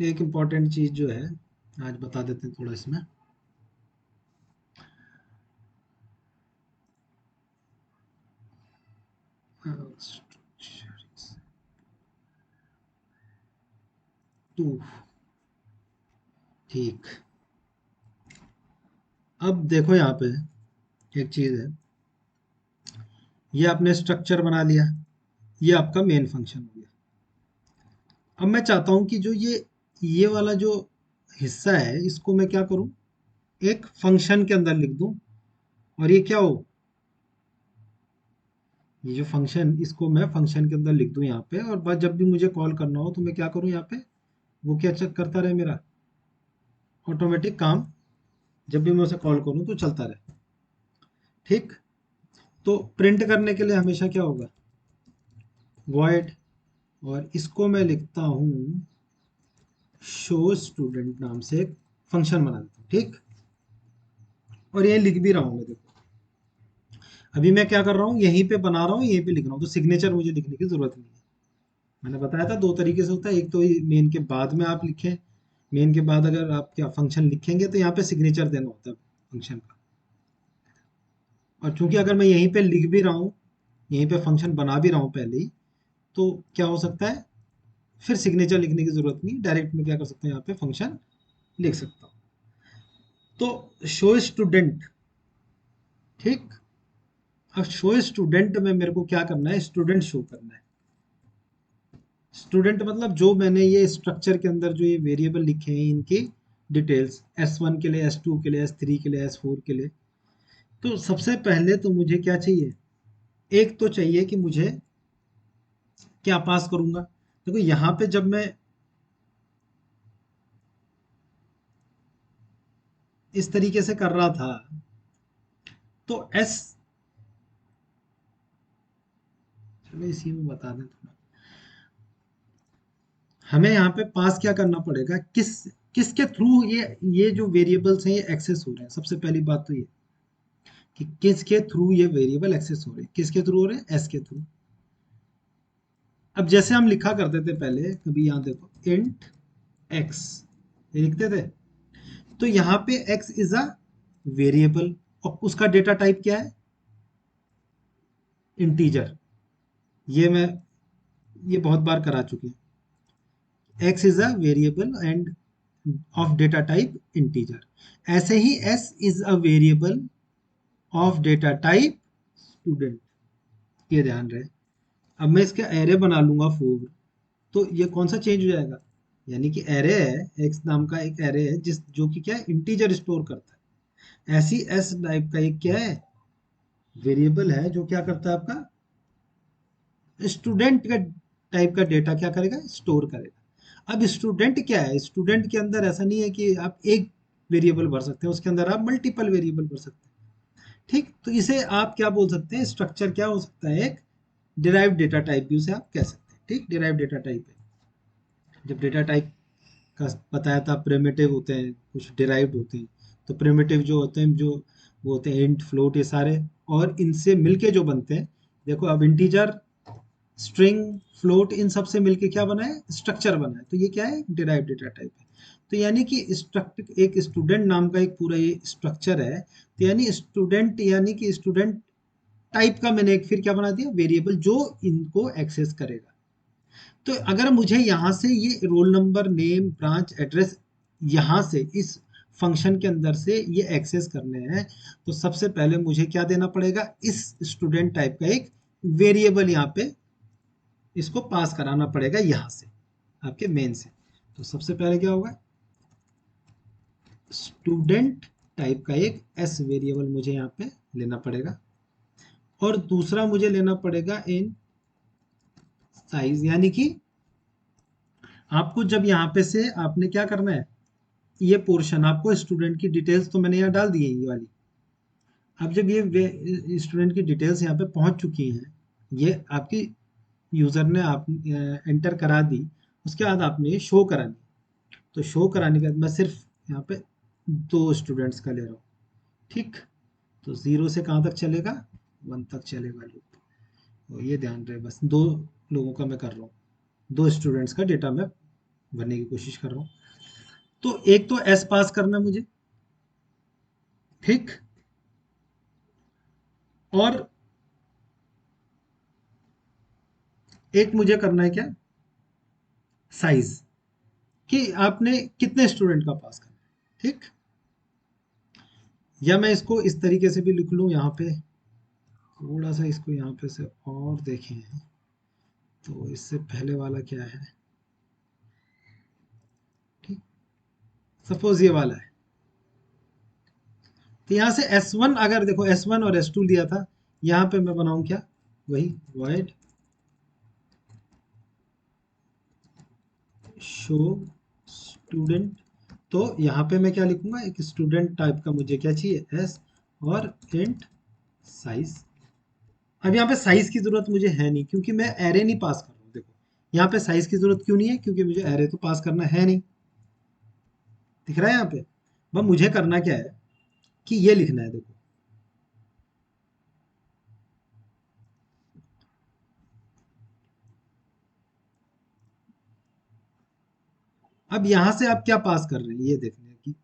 एक इम्पॉर्टेंट चीज जो है आज बता देते हैं थोड़ा इसमें। टू, ठीक। अब देखो यहाँ पे एक चीज है, ये आपने स्ट्रक्चर बना लिया, ये आपका मेन फंक्शन हो गया। अब मैं चाहता हूं कि जो ये वाला जो हिस्सा है इसको मैं क्या करूं, एक फंक्शन के अंदर लिख दूं, और ये क्या हो, ये जो फंक्शन, इसको मैं फंक्शन के अंदर लिख दूं यहाँ पे, और बस जब भी मुझे कॉल करना हो तो मैं क्या करूं यहाँ पे, वो क्या चेक करता रहे, मेरा ऑटोमेटिक काम, जब भी मैं उसे कॉल करूं तो चलता रहे। ठीक। तो प्रिंट करने के लिए हमेशा क्या होगा, वॉइड, और इसको मैं लिखता हूं शो स्टूडेंट नाम से एक फंक्शन बना देता हूं। ठीक। और ये लिख भी रहा हूं मैं, देखो अभी मैं क्या कर रहा हूँ, यहीं पे बना रहा हूँ, यहीं पे लिख रहा हूँ, तो सिग्नेचर मुझे लिखने की जरूरत नहीं है। मैंने बताया था दो तरीके से होता है, एक तो मेन के बाद में आप लिखें, मेन के बाद अगर आप क्या फंक्शन लिखेंगे तो यहाँ पे सिग्नेचर देना होता है फंक्शन का। और चूंकि अगर मैं यहीं पे लिख भी रहा हूँ, यहीं पे फंक्शन बना भी रहा हूँ पहले ही, तो क्या हो सकता है, फिर सिग्नेचर लिखने की जरूरत नहीं, डायरेक्ट में क्या कर सकता हूँ, यहाँ पे फंक्शन लिख सकता हूँ। तो शो स्टूडेंट, ठीक। अब शो स्टूडेंट में मेरे को क्या करना है, स्टूडेंट शो करना है। स्टूडेंट मतलब जो मैंने ये स्ट्रक्चर के अंदर जो ये वेरिएबल लिखे हैं इनकी डिटेल्स, S1 के लिए, S2 के लिए, S3 के लिए, S4 के लिए। तो सबसे पहले तो मुझे क्या चाहिए, एक तो चाहिए कि मुझे क्या पास करूंगा। देखो यहाँ पे जब मैं इस तरीके से कर रहा था तो S, चलो इसी में बता दें थोड़ा, हमें यहाँ पे पास क्या करना पड़ेगा, किसके थ्रू ये जो वेरिएबल्स हैं ये एक्सेस हो रहे हैं। सबसे पहली बात तो ये कि किसके थ्रू ये वेरिएबल एक्सेस हो रहे हैं, किसके थ्रू हो रहे हैं, एस के थ्रू। अब जैसे हम लिखा करते थे पहले, कभी यहाँ देखो इंट एक्स, ये लिखते थे, तो यहाँ पे एक्स इज अ वेरिएबल, और उसका डेटा टाइप क्या है, इंटीजर। ये मैं ये बहुत बार करा चुके हैं, x is a variable and of data type integer. ऐसे ही s is a variable of data type student, ये ध्यान रहे। अब मैं इसका एरे बना लूंगा 4, तो ये कौन सा चेंज हो जाएगा, यानी कि एरे है, एक्स नाम का एक एरे है जिस जो कि क्या है, इंटीजर स्टोर करता है। ऐसी एस टाइप का एक क्या है, वेरिएबल है जो क्या करता है, आपका स्टूडेंट का टाइप का डेटा क्या करेगा, स्टोर करेगा। अब स्टूडेंट क्या है, स्टूडेंट के अंदर ऐसा नहीं है कि आप एक वेरिएबल भर सकते हैं, उसके अंदर आप मल्टीपल वेरिएबल भर सकते हैं। ठीक। तो इसे आप क्या बोल सकते हैं, स्ट्रक्चर क्या हो सकता है, एक डिराइव्ड डेटा टाइप भी उसे आप कह सकते हैं। ठीक, डिराइव्ड डेटा टाइप है। जब डेटा टाइप का बताया था, प्रिमिटिव होते हैं, कुछ डिराइव्ड होते हैं। तो प्रिमिटिव जो होते हैं, जो वो होते हैं इंट, फ्लोट, ये सारे, और इनसे मिलके जो बनते हैं, देखो अब इंटीजर, स्ट्रिंग, फ्लोट, इन सब से मिलके क्या बना है, स्ट्रक्चर बना है। तो ये क्या है, डिराइव्ड डेटा टाइप है। तो यानी कि स्ट्रक्ट एक स्टूडेंट नाम का एक पूरा ये स्ट्रक्चर है। तो यानी स्टूडेंट, यानी कि स्टूडेंट टाइप का मैंने एक फिर क्या बना दिया, वेरिएबल जो इनको एक्सेस करेगा। तो अगर मुझे यहाँ से ये roll number, name, branch, address, यहाँ से इस फंक्शन के अंदर से ये एक्सेस करने हैं, तो सबसे पहले मुझे क्या देना पड़ेगा, इस स्टूडेंट टाइप का एक वेरिएबल यहाँ पे इसको पास कराना पड़ेगा, यहाँ से आपके मेन से। तो सबसे पहले क्या होगा, स्टूडेंट टाइप का एक एस वेरिएबल मुझे यहाँ पे लेना पड़ेगा, और दूसरा मुझे लेना पड़ेगा इन साइज, यानी कि आपको जब यहाँ पे से आपने क्या करना है, ये पोर्शन आपको स्टूडेंट की डिटेल्स तो मैंने यहाँ डाल दी है ये वाली। अब जब ये स्टूडेंट की डिटेल्स यहाँ पे पहुंच चुकी हैं, ये आपकी यूजर ने आप एंटर करा दी, उसके बाद आपने ये शो करानी। तो शो कराने के बाद मैं सिर्फ यहाँ पे दो स्टूडेंट्स का ले रहा हूँ। ठीक। तो 0 से कहाँ तक चलेगा, 1 तक चलेगा लूप। तो ये ध्यान रहे, बस दो लोगों का मैं कर रहा हूँ, दो स्टूडेंट्स का डेटा मैं भरने की कोशिश कर रहा हूँ। तो एक तो एस पास करना है मुझे, ठीक, और एक मुझे करना है क्या, साइज, कि आपने कितने स्टूडेंट का पास करना है, ठीक। या मैं इसको इस तरीके से भी लिख लूँ यहाँ पे, थोड़ा सा इसको यहाँ पे से और देखें, तो इससे पहले वाला क्या है, ठीक, सपोज ये वाला है। तो यहाँ से S1 अगर देखो S1 और S2 दिया था, यहाँ पे मैं बनाऊं क्या, वही void शो स्टूडेंट। तो यहाँ पे मैं क्या लिखूंगा, एक स्टूडेंट टाइप का मुझे क्या चाहिए, एस, और इंट साइज। अब यहाँ पे साइज की जरूरत मुझे है नहीं, क्योंकि मैं एरे नहीं पास कर रहा हूँ। देखो यहाँ पे साइज की जरूरत क्यों नहीं है, क्योंकि मुझे एरे तो पास करना है नहीं, दिख रहा है यहाँ पे। बस मुझे करना क्या है कि ये लिखना है, देखो अब यहाँ से आप क्या पास कर रहे हैं ये देखने की।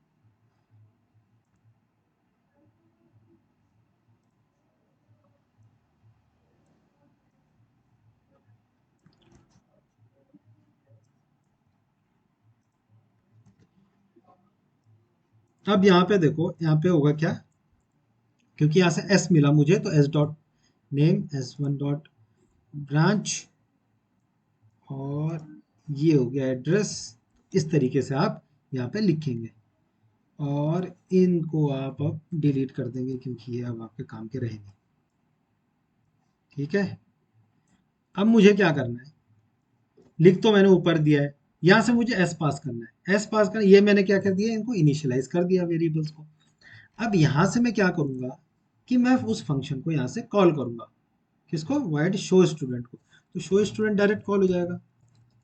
अब यहाँ पे देखो, यहाँ पे होगा क्या, क्योंकि यहाँ से एस मिला मुझे, तो S dot name, S1 dot branch, और ये हो गया एड्रेस। इस तरीके से आप यहाँ पे लिखेंगे, और इनको आप अब डिलीट कर देंगे, क्योंकि ये अब आपके काम के रहेंगे, ठीक है। अब मुझे क्या करना है, लिख तो मैंने ऊपर दिया है, यहाँ से मुझे एस पास करना है। एस पास करना, ये मैंने क्या कर दिया, इनको इनिशियलाइज कर दिया वेरिएबल्स को। अब यहाँ से मैं क्या करूँगा कि मैं उस फंक्शन को यहाँ से कॉल करूँगा, किसको, वाइड शो स्टूडेंट को। तो शो स्टूडेंट डायरेक्ट कॉल हो जाएगा,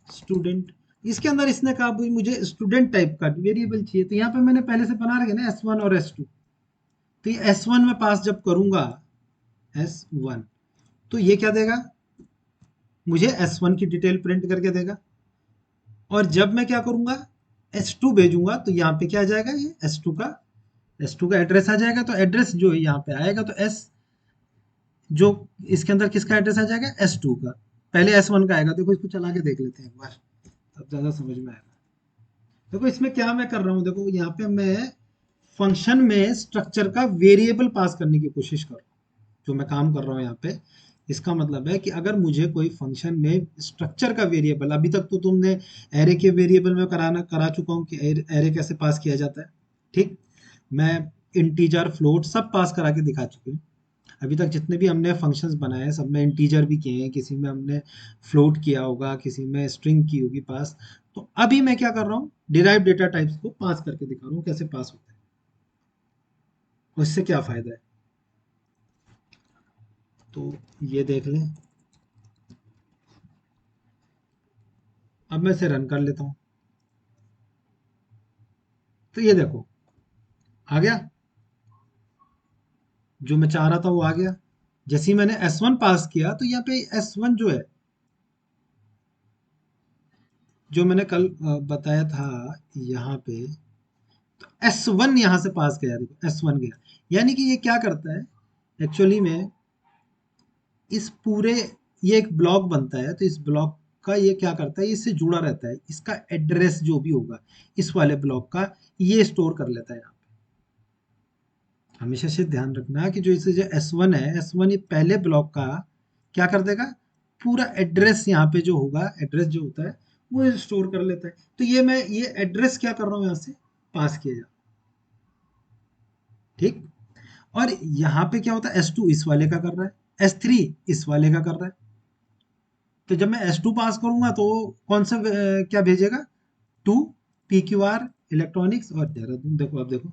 स्टूडेंट। इसके अंदर इसने कहा भाई मुझे स्टूडेंट टाइप का वेरिएबल चाहिए, तो यहाँ पे मैंने पहले से बना रखे ना S1 और S2। तो ये S1 में पास जब करूंगा, S1, तो ये क्या देगा, मुझे S1 की डिटेल प्रिंट करके देगा। और जब मैं क्या करूंगा, S2 भेजूंगा, तो यहाँ पे क्या आ जाएगा, ये S2 का एड्रेस आ जाएगा। तो एड्रेस जो यहाँ पे आएगा, तो एस जो इसके अंदर किसका एड्रेस आ जाएगा, S2 का। पहले S1 का आएगा, देखो इसको चला के देख लेते हैं एक बार, तब ज्यादा समझ में आएगा। देखो इसमें क्या मैं कर रहा हूँ, देखो यहाँ पे मैं फंक्शन में स्ट्रक्चर का वेरिएबल पास करने की कोशिश कर रहा हूँ। जो मैं काम कर रहा हूँ यहाँ पे, इसका मतलब है कि अगर मुझे कोई फंक्शन में स्ट्रक्चर का वेरिएबल, अभी तक तो तुमने एरे के वेरिएबल में करा चुका हूँ कि एरे कैसे पास किया जाता है, ठीक। मैं इंटीजर फ्लोट सब पास करा के दिखा चुकी हूँ। अभी तक जितने भी हमने फंक्शंस बनाए हैं, सब में इंटीजर भी किए हैं, किसी में हमने फ्लोट किया होगा, किसी में स्ट्रिंग की होगी पास। तो अभी मैं क्या कर रहा हूँ, डिराइव डेटा टाइप्स को पास करके दिखा रहा हूँ कैसे पास होता है, और इससे क्या फायदा है। तो ये देख लें, अब मैं इसे रन कर लेता हूँ। तो ये देखो आ गया, जो मैं चाह रहा था वो आ गया। जैसे ही मैंने S1 पास किया, तो यहाँ पे S1 जो है, जो मैंने कल बताया था यहाँ पे, S1 यहाँ से पास गया, देखो S1 गया। यानी कि ये क्या करता है एक्चुअली में, इस पूरे, ये एक ब्लॉक बनता है, तो इस ब्लॉक का ये क्या करता है, इससे जुड़ा रहता है, इसका एड्रेस जो भी होगा इस वाले ब्लॉक का, ये स्टोर कर लेता है यहाँ पे। हमेशा से ध्यान रखना कि जो इसे जो S1 है, S1 ये पहले ब्लॉक का क्या कर देगा, पूरा एड्रेस यहाँ पे जो होगा, एड्रेस जो होता है वो स्टोर कर लेता है। तो ये मैं ये एड्रेस क्या कर रहा हूँ, यहाँ से पास किया जा, ठीक। और यहाँ पे क्या होता है, S2 इस वाले का कर रहा है, S3 इस वाले का कर रहा है। तो जब मैं S2 पास करूंगा, तो कौन सा क्या भेजेगा, टू PQR इलेक्ट्रॉनिक्स और देहरादून। देखो अब देखो,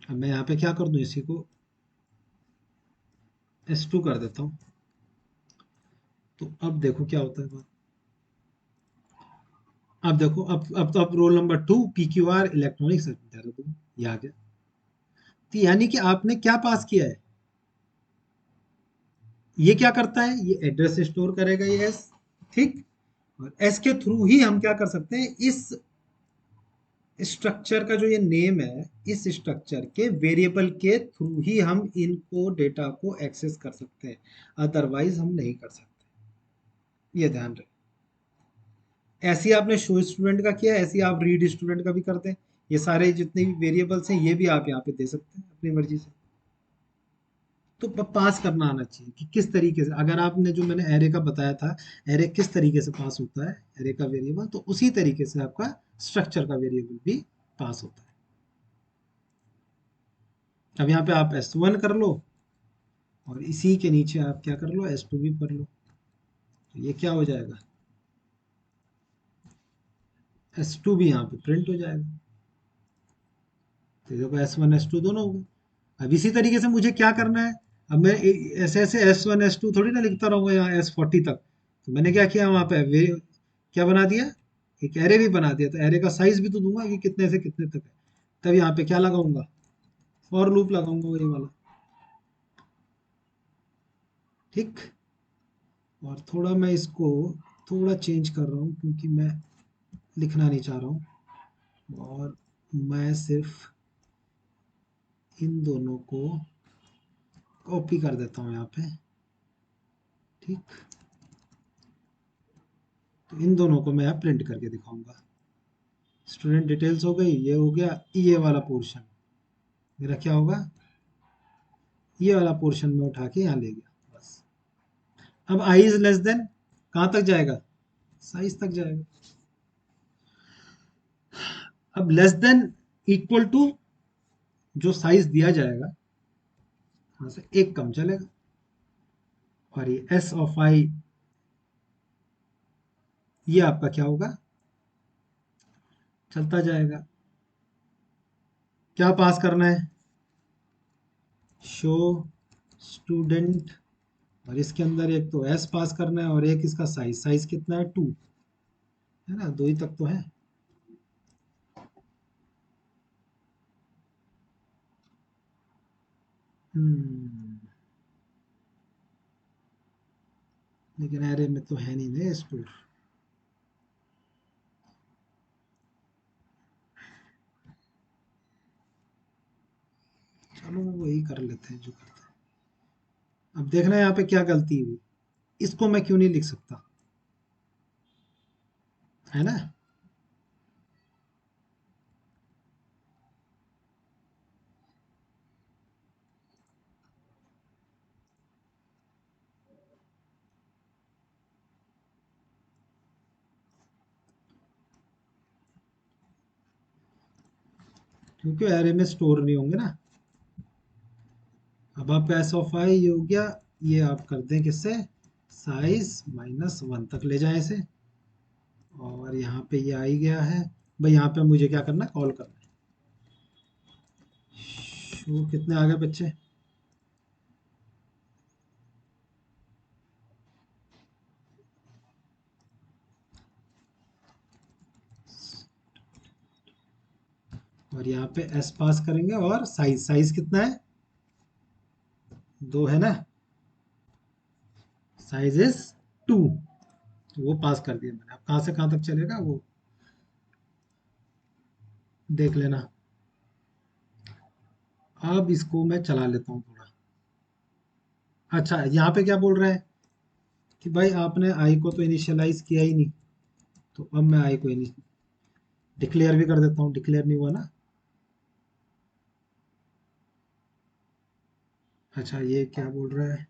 अब मैं यहाँ पे क्या कर दूं, इसी को S2 कर देता हूँ। तो अब देखो क्या होता है बात। अब देखो, अब तो अब roll number 2 PQR electronics Dehradun, ये आ गया। तो यानी कि आपने क्या पास किया है, ये क्या करता है, ये एड्रेस स्टोर करेगा, ये एस, ठीक। और एस के थ्रू ही हम क्या कर सकते हैं, इस स्ट्रक्चर का जो ये नेम है, इस स्ट्रक्चर के वेरिएबल के थ्रू ही हम इनको डेटा को एक्सेस कर सकते हैं, अदरवाइज हम नहीं कर सकते। ये ध्यान रखें। ऐसे ही आपने शो स्टूडेंट का किया, ऐसे ही आप रीड स्टूडेंट का भी करते हैं। ये सारे जितने भी वेरिएबल्स हैं ये भी आप यहाँ पे दे सकते हैं अपनी मर्जी से। तो पास करना आना चाहिए कि किस तरीके से, अगर आपने जो मैंने एरे का बताया था, एरे किस तरीके से पास होता है एरे का वेरिएबल, तो उसी तरीके से आपका स्ट्रक्चर का वेरिएबल भी पास होता है। अब यहाँ पे आप S1 कर लो और इसी के नीचे आप क्या कर लो, S2 भी कर लो। तो ये क्या हो जाएगा, S2 भी यहाँ पे प्रिंट हो जाएगा। तो देखो S1 S2 दोनों हो गए। अब इसी तरीके से मुझे क्या करना है, अब मैं ऐसे ऐसे S1 S2 थोड़ी ना लिखता रहूंगा यहाँ S40 तक। तो मैंने क्या किया, वहाँ पे वे क्या बना दिया, एक एरे भी बना दिया। तो एरे का साइज भी तो दूंगा कि कितने से कितने तक है। तब यहाँ पे क्या लगाऊंगा, फॉर लूप लगाऊंगा वही वाला। ठीक। और थोड़ा मैं इसको थोड़ा चेंज कर रहा हूँ क्योंकि मैं लिखना नहीं चाह रहा हूँ। और मैं सिर्फ इन दोनों को कॉपी कर देता हूँ यहाँ पे। ठीक। तो इन दोनों को मैं यहाँ प्रिंट करके दिखाऊंगा। स्टूडेंट डिटेल्स हो गई, ये हो गया, ये वाला पोर्शन मेरा क्या होगा, ये वाला पोर्शन में उठा के यहाँ ले गया बस। अब आई इज लेस देन कहाँ तक जाएगा, साइज तक जाएगा। अब लेस देन इक्वल टू जो साइज दिया जाएगा वहां से एक कम चलेगा। और ये एस ऑफ आई, ये आपका क्या होगा, चलता जाएगा। क्या पास करना है, शो स्टूडेंट, और इसके अंदर एक तो एस पास करना है और एक इसका साइज, साइज कितना है 2, है ना, 2 ही तक तो है। हम्म, लेकिन एरे में तो है नहीं ना स्टोर। चलो वही कर लेते हैं जो करते हैं। अब देखना है यहाँ पे क्या गलती हुई, इसको मैं क्यों नहीं लिख सकता, है ना। क्योंकि एरे में स्टोर नहीं होंगे ना। अब आपका एस ऑफ आई ये हो गया, ये आप कर दें किससे, साइज -1 तक ले जाएं इसे। और यहाँ पे ये आ ही गया है। भाई यहाँ पे मुझे क्या करना है, कॉल करना है। शो कितने आ गए बच्चे, और यहाँ पे एस पास करेंगे और साइज, साइज कितना है, 2 है ना, साइज इज 2। तो वो पास कर दिया मैंने। अब कहाँ से कहाँ तक चलेगा वो देख लेना। अब इसको मैं चला लेता हूँ थोड़ा। अच्छा यहाँ पे क्या बोल रहा है कि भाई आपने आई को तो इनिशियलाइज किया ही नहीं। तो अब मैं आई को डिक्लेयर भी कर देता हूँ, डिक्लेयर नहीं हुआ ना। अच्छा ये क्या बोल रहा है,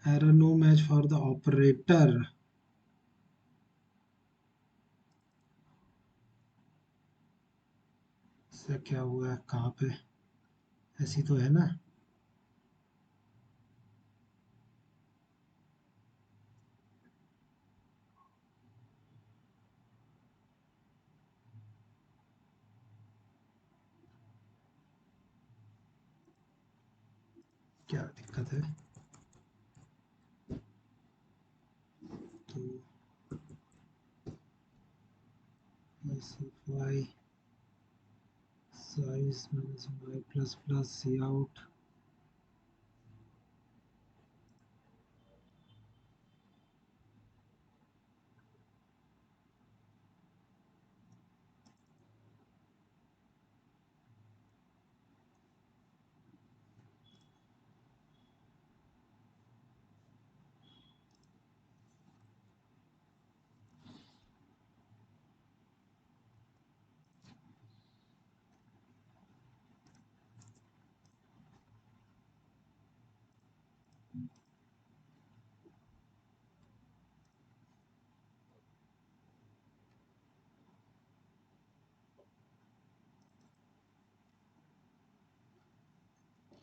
error no match for the operator. इससे क्या हुआ है, कहाँ पे, ऐसी तो है ना। क्या दिक्कत है? तो y size minus y plus plus c out.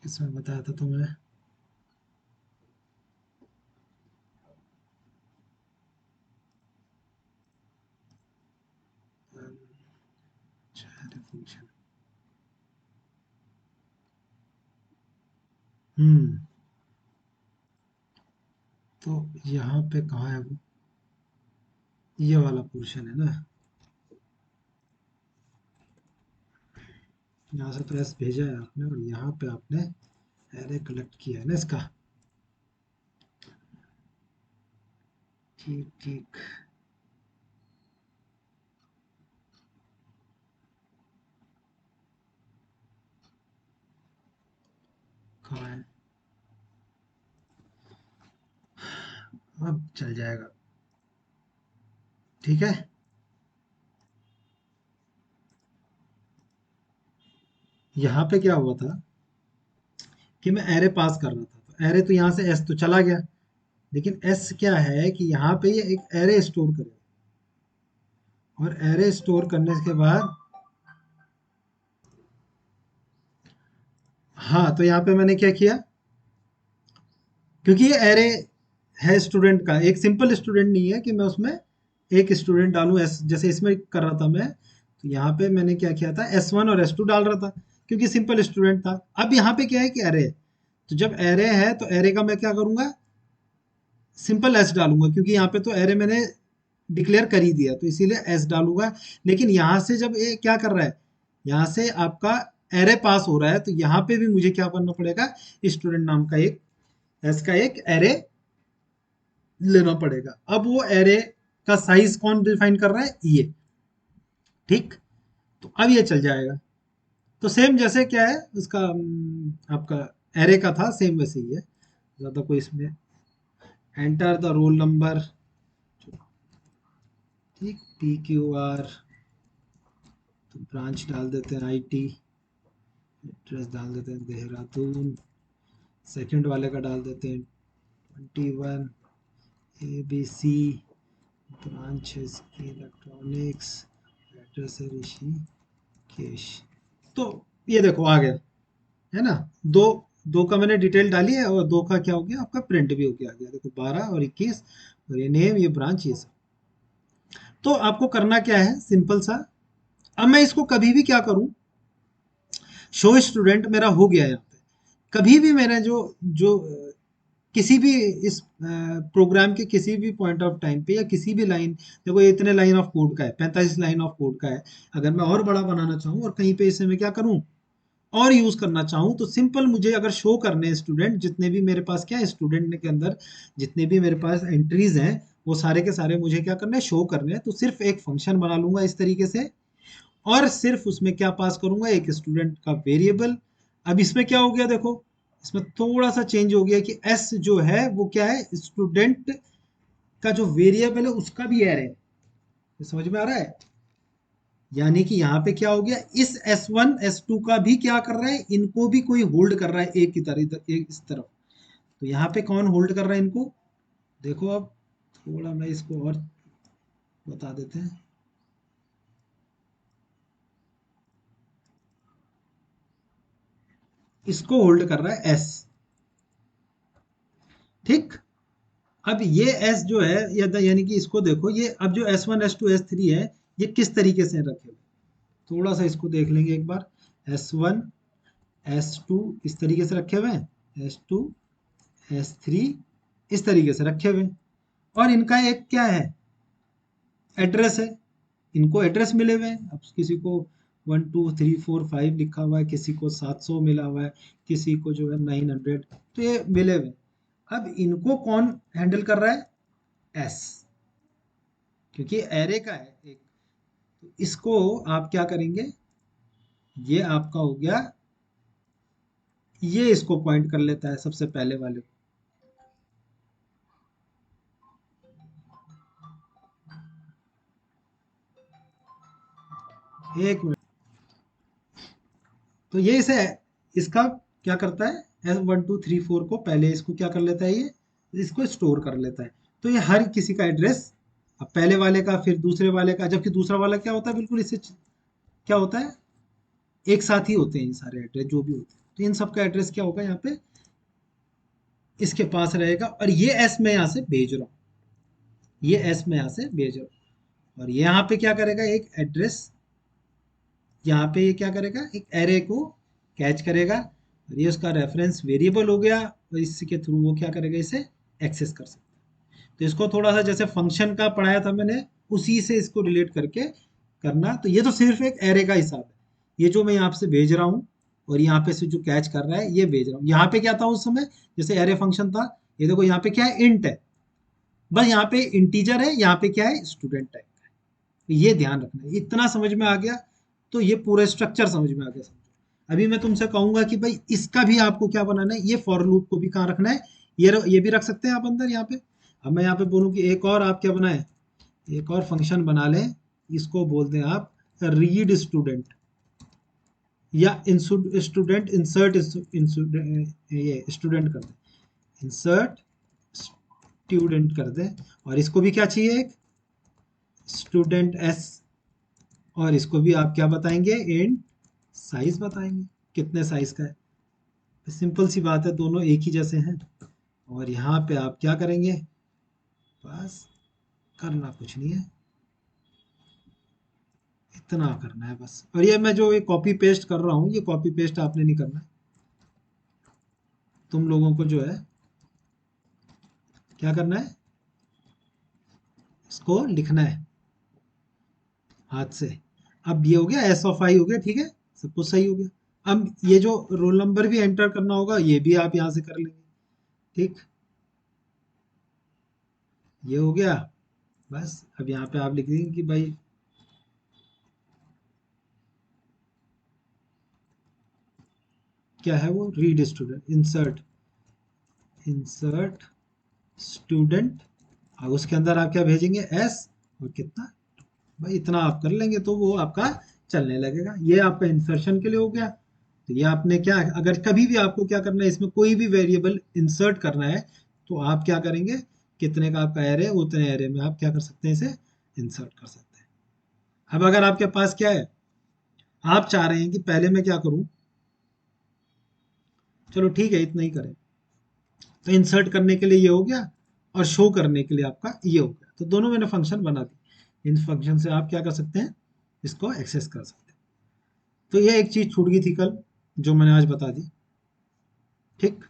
इसमें बताया था तुम्हें। फंक्शन। हम्म। तो यहाँ पे कहाँ है वो? ये वाला पोर्शन है ना। यहाँ से तो एस भेजा है आपने, और यहाँ पे आपने एरे कलेक्ट किया है ना इसका। ठीक ठीक। कहाँ है? अब चल जाएगा। ठीक है। यहाँ पे क्या हुआ था कि मैं एरे पास कर रहा था, तो एरे तो यहाँ से एस तो चला गया, लेकिन एस क्या है कि यहाँ पे ये एक एरे स्टोर करेगा, और एरे स्टोर करने के बाद, हाँ, तो यहाँ पे मैंने क्या किया, क्योंकि ये एरे है स्टूडेंट का, एक सिंपल स्टूडेंट नहीं है कि मैं उसमें एक स्टूडेंट डालूं एस, जैसे इसमें कर रहा था मैं। तो यहाँ पे मैंने क्या किया था, S1 और S2 डाल रहा था, क्योंकि सिंपल स्टूडेंट था। अब यहाँ पे क्या है कि एरे है, तो जब एरे है तो एरे का मैं क्या करूंगा, सिंपल एस डालूंगा, क्योंकि यहाँ पे तो एरे मैंने डिक्लेयर कर ही दिया, तो इसीलिए एस डालूंगा। लेकिन यहाँ से जब ये क्या कर रहा है, यहाँ से आपका एरे पास हो रहा है, तो यहाँ पे भी मुझे क्या करना पड़ेगा, स्टूडेंट नाम का एक एस का एक एरे लेना पड़ेगा। अब वो एरे का साइज कौन डिफाइन कर रहा है, ये। ठीक। तो अब ये चल जाएगा। तो सेम जैसे क्या है उसका, आपका एरे का था, सेम वैसे ही है, ज़्यादा कोई इसमें। Enter the roll number. ठीक। PQR। तो ब्रांच डाल देते हैं IT। एड्रेस डाल देते हैं देहरादून। सेकंड वाले का डाल देते हैं 21 ABC। ब्रांच है इसकी इलेक्ट्रॉनिक्स। एड्रेस है ऋषिकेश। तो ये देखो आ गया, है ना। दो दो का मैंने डिटेल डाली है, और दो का क्या हो गया, आपका प्रिंट भी होके आ गया। देखो 12 और 21, और ये नेम, ये ब्रांच, ये सब। तो आपको करना क्या है, सिंपल सा। अब मैं इसको कभी भी क्या करूं, शो स्टूडेंट मेरा हो गया यहाँ पे। कभी भी मेरा जो जो किसी भी इस प्रोग्राम के किसी भी पॉइंट ऑफ टाइम पे, या किसी भी लाइन, देखो ये इतने लाइन ऑफ कोड का है, 45 लाइन ऑफ कोड का है। अगर मैं और बड़ा बनाना चाहूँ और कहीं पे इसे मैं क्या करूँ, और यूज करना चाहूँ, तो सिंपल मुझे अगर शो करने हैं स्टूडेंट, जितने भी मेरे पास क्या है स्टूडेंट के अंदर, जितने भी मेरे पास एंट्रीज हैं, वो सारे के सारे मुझे क्या करना है, शो करने हैं। तो सिर्फ एक फंक्शन बना लूंगा इस तरीके से, और सिर्फ उसमें क्या पास करूंगा, एक स्टूडेंट का वेरिएबल। अब इसमें क्या हो गया देखो, इसमें थोड़ा सा चेंज हो गया कि एस जो है वो क्या है, स्टूडेंट का जो वेरिएबल है उसका भी एरे है। ये समझ में आ रहा है? यानी कि यहाँ पे क्या हो गया, इस S1 S2 का भी क्या कर रहा है, इनको भी कोई होल्ड कर रहा है एक की तरह, एक इस तरफ। तो यहाँ पे कौन होल्ड कर रहा है इनको, देखो। अब थोड़ा मैं इसको और बता देते हैं। इसको होल्ड कर रहा है S। ठीक। अब ये S जो है, यानी कि इसको देखो, ये अब जो S1 S2 S3 है, ये किस तरीके से रखे हुए, थोड़ा सा इसको देख लेंगे एक बार। S1 S2 इस तरीके से रखे हुए हैं, S2 S3 इस तरीके से रखे हुए। और इनका एक क्या है, एड्रेस है, इनको एड्रेस मिले हुए हैं। अब किसी को 1 2 3 4 5 लिखा हुआ है, किसी को 700 मिला हुआ है, किसी को जो है 900, तो ये मिले हुए हैं। अब इनको कौन हैंडल कर रहा है, एस, क्योंकि एरे का है एक। तो इसको आप क्या करेंगे, ये आपका हो गया, ये इसको पॉइंट कर लेता है सबसे पहले वाले को। एक मिनट, तो ये इसे, इसका क्या करता है, S1 2 3 4 को पहले इसको क्या कर लेता है, ये इसको स्टोर कर लेता है। तो ये हर किसी का एड्रेस, अब पहले वाले का फिर दूसरे वाले का, जबकि दूसरा वाला क्या होता है, बिल्कुल इससे क्या होता है, एक साथ ही होते हैं ये सारे एड्रेस जो भी होते हैं। तो इन सबका एड्रेस क्या होगा यहाँ पे, इसके पास रहेगा। और ये एस मैं यहाँ से भेज रहा हूँ, ये एस मैं यहाँ से भेज रहा हूँ। और ये यहाँ पे क्या करेगा, एक एड्रेस, यहाँ पे ये क्या करेगा, एक एरे को कैच करेगा, और ये उसका रेफरेंस वेरिएबल हो गया, और इसके थ्रू वो क्या करेगा, इसे एक्सेस कर सकता है। तो इसको थोड़ा सा जैसे फंक्शन का पढ़ाया था मैंने, उसी से इसको रिलेट करके करना। तो ये तो सिर्फ एक एरे का हिसाब है, ये जो मैं यहाँ से भेज रहा हूँ, और यहाँ पे से जो कैच कर रहा है ये भेज रहा हूँ। यहाँ पे क्या था उस समय, जैसे एरे फंक्शन था, ये देखो यहाँ पे क्या है, इंट है, बस यहाँ पे इंटीजर है, यहाँ पे क्या है, स्टूडेंट टाइप का है। ये ध्यान रखना है, इतना समझ में आ गया, तो ये पूरा स्ट्रक्चर समझ में आ गया, समझो। अभी मैं तुमसे कहूंगा कि भाई इसका भी आपको क्या बनाना है, ये फॉर लूप को भी कहाँ रखना है, ये भी रख सकते हैं आप अंदर यहाँ पे। अब मैं यहाँ पे बोलूँ कि एक और आप क्या बनाए, एक और फंक्शन बना लें, इसको बोलते हैं आप रीड स्टूडेंट, या स्टूडेंट इंसर्ट, ये स्टूडेंट कर दें, इंसर्ट स्टूडेंट कर दें। और इसको भी क्या चाहिए, एक स्टूडेंट एस, और इसको भी आप क्या बताएंगे, इंट साइज बताएंगे, कितने साइज का है। सिंपल सी बात है, दोनों एक ही जैसे हैं। और यहाँ पे आप क्या करेंगे, बस करना कुछ नहीं है, इतना करना है बस। और ये मैं जो ये कॉपी पेस्ट कर रहा हूँ, ये कॉपी पेस्ट आपने नहीं करना है, तुम लोगों को जो है क्या करना है, इसको लिखना है हाथ से। अब ये हो गया, एस ऑफ आई हो गया, ठीक है, सब कुछ सही हो गया। अब ये जो रोल नंबर भी एंटर करना होगा, ये भी आप यहाँ से कर लेंगे, ठीक, ये हो गया। बस अब यहाँ पे आप लिख देंगे कि भाई क्या है वो, read student, insert, insert student, और उसके अंदर आप क्या भेजेंगे, एस, और कितना, भाई इतना आप कर लेंगे तो वो आपका चलने लगेगा। ये आपका इंसर्शन के लिए हो गया। तो ये आपने क्या, अगर कभी भी आपको क्या करना है, इसमें कोई भी वेरिएबल इंसर्ट करना है, तो आप क्या करेंगे, कितने का आपका एरे, उतने एरे में आप क्या कर सकते हैं, इसे इंसर्ट कर सकते हैं। अब अगर आपके पास क्या है, आप चाह रहे हैं कि पहले मैं क्या करूं, चलो ठीक है इतना ही करें, तो इंसर्ट करने के लिए ये हो गया, और शो करने के लिए आपका ये हो गया। तो दोनों मैंने फंक्शन बना दी, इन फंक्शन से आप क्या कर सकते हैं, इसको एक्सेस कर सकते हैं। तो ये एक चीज छूट गई थी कल, जो मैंने आज बता दी, ठीक।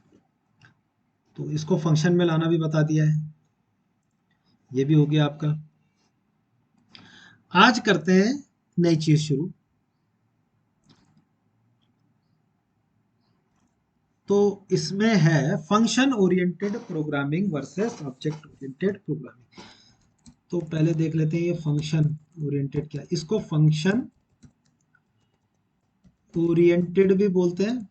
तो इसको फंक्शन में लाना भी बता दिया है, ये भी हो गया आपका। आज करते हैं नई चीज शुरू। तो इसमें है function oriented programming versus object oriented programming. तो पहले देख लेते हैं ये फंक्शन ओरिएंटेड क्या है। इसको फंक्शन ओरिएंटेड भी बोलते हैं,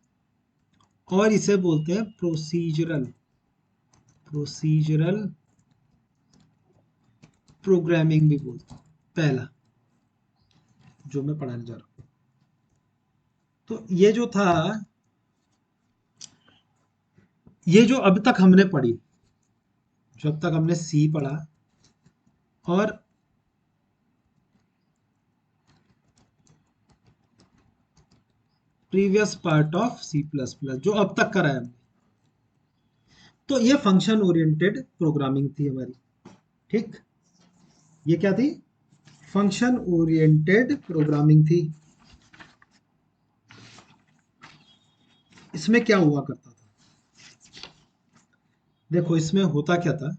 और इसे बोलते हैं प्रोसीजरल, प्रोसीजरल प्रोग्रामिंग भी बोलते हैं, पहला जो मैं पढ़ाने जा रहा हूँ। तो ये जो था, ये जो अब तक हमने पढ़ी, जो अब तक हमने सी पढ़ा, और previous part of C plus plus जो अब तक करा है हमने, तो ये फंक्शन ओरिएंटेड प्रोग्रामिंग थी हमारी, ठीक। ये क्या थी, फंक्शन ओरिएंटेड प्रोग्रामिंग थी। इसमें क्या हुआ करता था, देखो इसमें होता क्या था,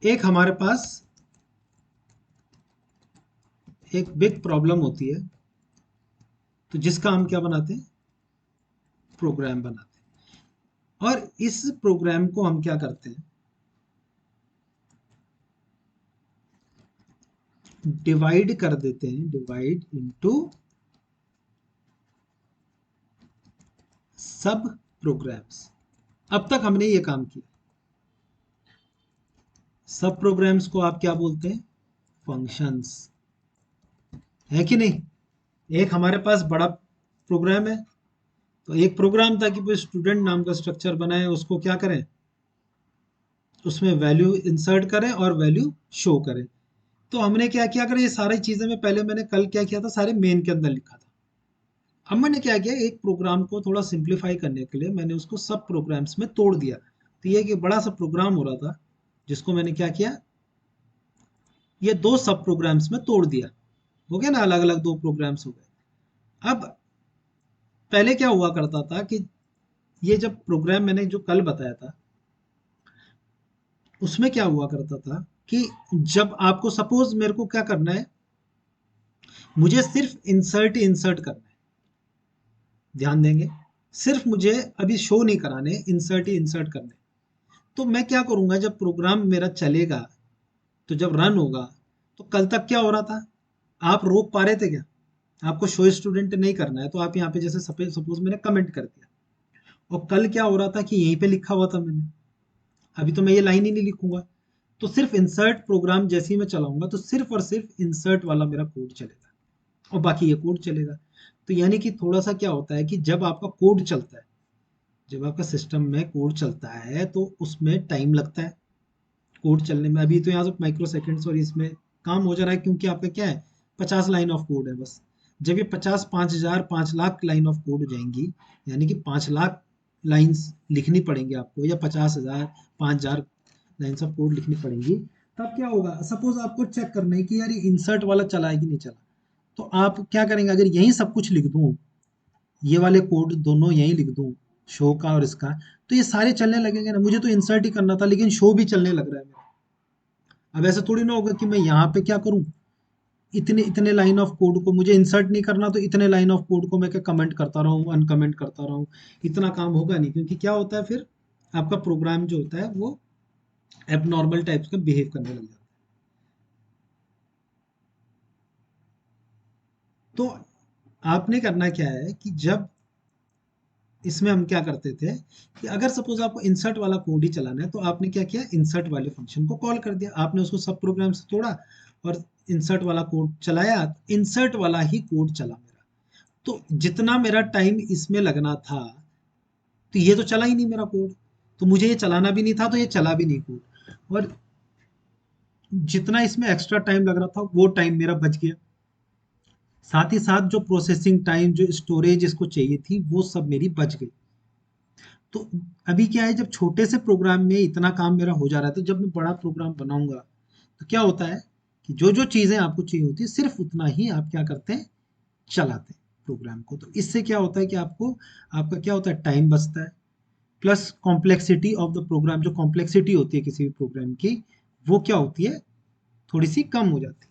एक हमारे पास एक बिग प्रॉब्लम होती है, तो जिसका हम क्या बनाते हैं, प्रोग्राम बनाते हैं। और इस प्रोग्राम को हम क्या करते हैं, डिवाइड कर देते हैं, डिवाइड इनटू सब प्रोग्राम्स। अब तक हमने ये काम किया। सब प्रोग्राम्स को आप क्या बोलते हैं, फंक्शंस, है कि नहीं। एक हमारे पास बड़ा प्रोग्राम है, तो एक प्रोग्राम था कि वो स्टूडेंट नाम का स्ट्रक्चर बनाए, उसको क्या करें, उसमें वैल्यू इंसर्ट करें और वैल्यू शो करें। तो हमने क्या किया, अगर ये सारी चीजें मैं पहले, मैंने कल क्या किया था, सारे मेन के अंदर लिखा था। अब मैंने क्या किया, एक प्रोग्राम को थोड़ा सिंप्लीफाई करने के लिए मैंने उसको सब प्रोग्राम्स में तोड़ दिया। तो ये कि बड़ा सा प्रोग्राम हो रहा था, जिसको मैंने क्या किया, ये दो सब प्रोग्राम्स में तोड़ दिया। हो गया ना, अलग अलग दो प्रोग्राम्स हो गए। अब पहले क्या हुआ करता था कि ये जब प्रोग्राम मैंने जो कल बताया था, उसमें क्या हुआ करता था कि जब आपको सपोज मेरे को क्या करना है, मुझे सिर्फ इंसर्ट इंसर्ट करना है, ध्यान देंगे, सिर्फ मुझे अभी शो नहीं कराने, इंसर्ट ही इंसर्ट करने। तो मैं क्या करूंगा, जब प्रोग्राम मेरा चलेगा, तो जब रन होगा, तो कल तक क्या हो रहा था, आप रोक पा रहे थे क्या, आपको शो स्टूडेंट नहीं करना है, तो आप यहाँ पे जैसे सपोज मैंने कमेंट कर दिया, और कल क्या हो रहा था कि यहीं पे लिखा हुआ था मैंने, अभी तो मैं ये लाइन ही नहीं लिखूंगा। तो सिर्फ इंसर्ट प्रोग्राम जैसे ही मैं चलाऊंगा, तो सिर्फ और सिर्फ इंसर्ट वाला मेरा कोड चलेगा, और बाकी ये कोड चलेगा। तो यानी कि थोड़ा सा क्या होता है कि जब आपका कोड चलता है, जब आपका सिस्टम में कोड चलता है, तो उसमें टाइम लगता है कोड चलने में। अभी तो यहाँ से माइक्रो सेकेंड्स और इसमें काम हो जा रहा है, क्योंकि आपका क्या है, 50 लाइन ऑफ कोड है बस। जब ये 50, 5,000, 5 लाख लाइन ऑफ कोड हो जाएंगी, यानी कि 5 लाख लाइन्स लिखनी पड़ेंगी आपको, या 50,000, 5,000 लाइन्स ऑफ कोड लिखनी पड़ेंगी। तब क्या होगा, सपोज आपको चेक करना है कि यार ये इंसर्ट वाला चला है कि नहीं चला, तो आप क्या करेंगे, अगर यही सब कुछ लिख दूं, ये वाले कोड दोनों यहीं लिख दूं, शो का और इसका, तो ये सारे चलने लगेंगे ना। मुझे तो इंसर्ट ही करना था, लेकिन शो भी चलने लग रहा है मेरा। अब ऐसा थोड़ी ना होगा कि मैं यहाँ पे क्या करूँ, इतने इतने लाइन ऑफ कोड को मुझे इंसर्ट नहीं करना, तो इतने लाइन ऑफ कोड को मैं क्या कमेंट करता रहूँ, अनकमेंट करता रहूँ। इतना काम होगा नहीं, क्योंकि क्या होता है फिर, आपका प्रोग्राम जो होता है वो एबनॉर्मल टाइप्स का बिहेव करने लग जाता है। तो आपने करना क्या है कि जब इसमें हम क्या करते थे कि अगर सपोज आपको इंसर्ट वाला कोड ही चलाना है, तो आपने क्या किया, इंसर्ट वाले फंक्शन को कॉल कर दिया, आपने उसको सब प्रोग्राम से तोड़ा और इंसर्ट वाला कोड चलाया, इंसर्ट वाला ही कोड चला मेरा। तो जितना मेरा टाइम इसमें लगना था, तो ये तो चला ही नहीं मेरा कोड, तो मुझे ये चलाना भी नहीं था, तो ये चला भी नहीं कोड। और जितना इसमें एक्स्ट्रा टाइम लग रहा था, वो टाइम मेरा बच गया। साथ ही साथ जो प्रोसेसिंग टाइम, जो स्टोरेज इसको चाहिए थी, वो सब मेरी बच गई। तो अभी क्या है, जब छोटे से प्रोग्राम में इतना काम मेरा हो जा रहा है, तो जब मैं बड़ा प्रोग्राम बनाऊंगा, तो क्या होता है कि जो जो चीज़ें आपको चाहिए होती है, सिर्फ उतना ही आप क्या करते हैं, चलाते हैं प्रोग्राम को। तो इससे क्या होता है कि आपको, आपका क्या होता है, टाइम बचता है, plus complexity of the program, जो कॉम्प्लेक्सिटी होती है किसी भी प्रोग्राम की, वो क्या होती है, थोड़ी सी कम हो जाती है।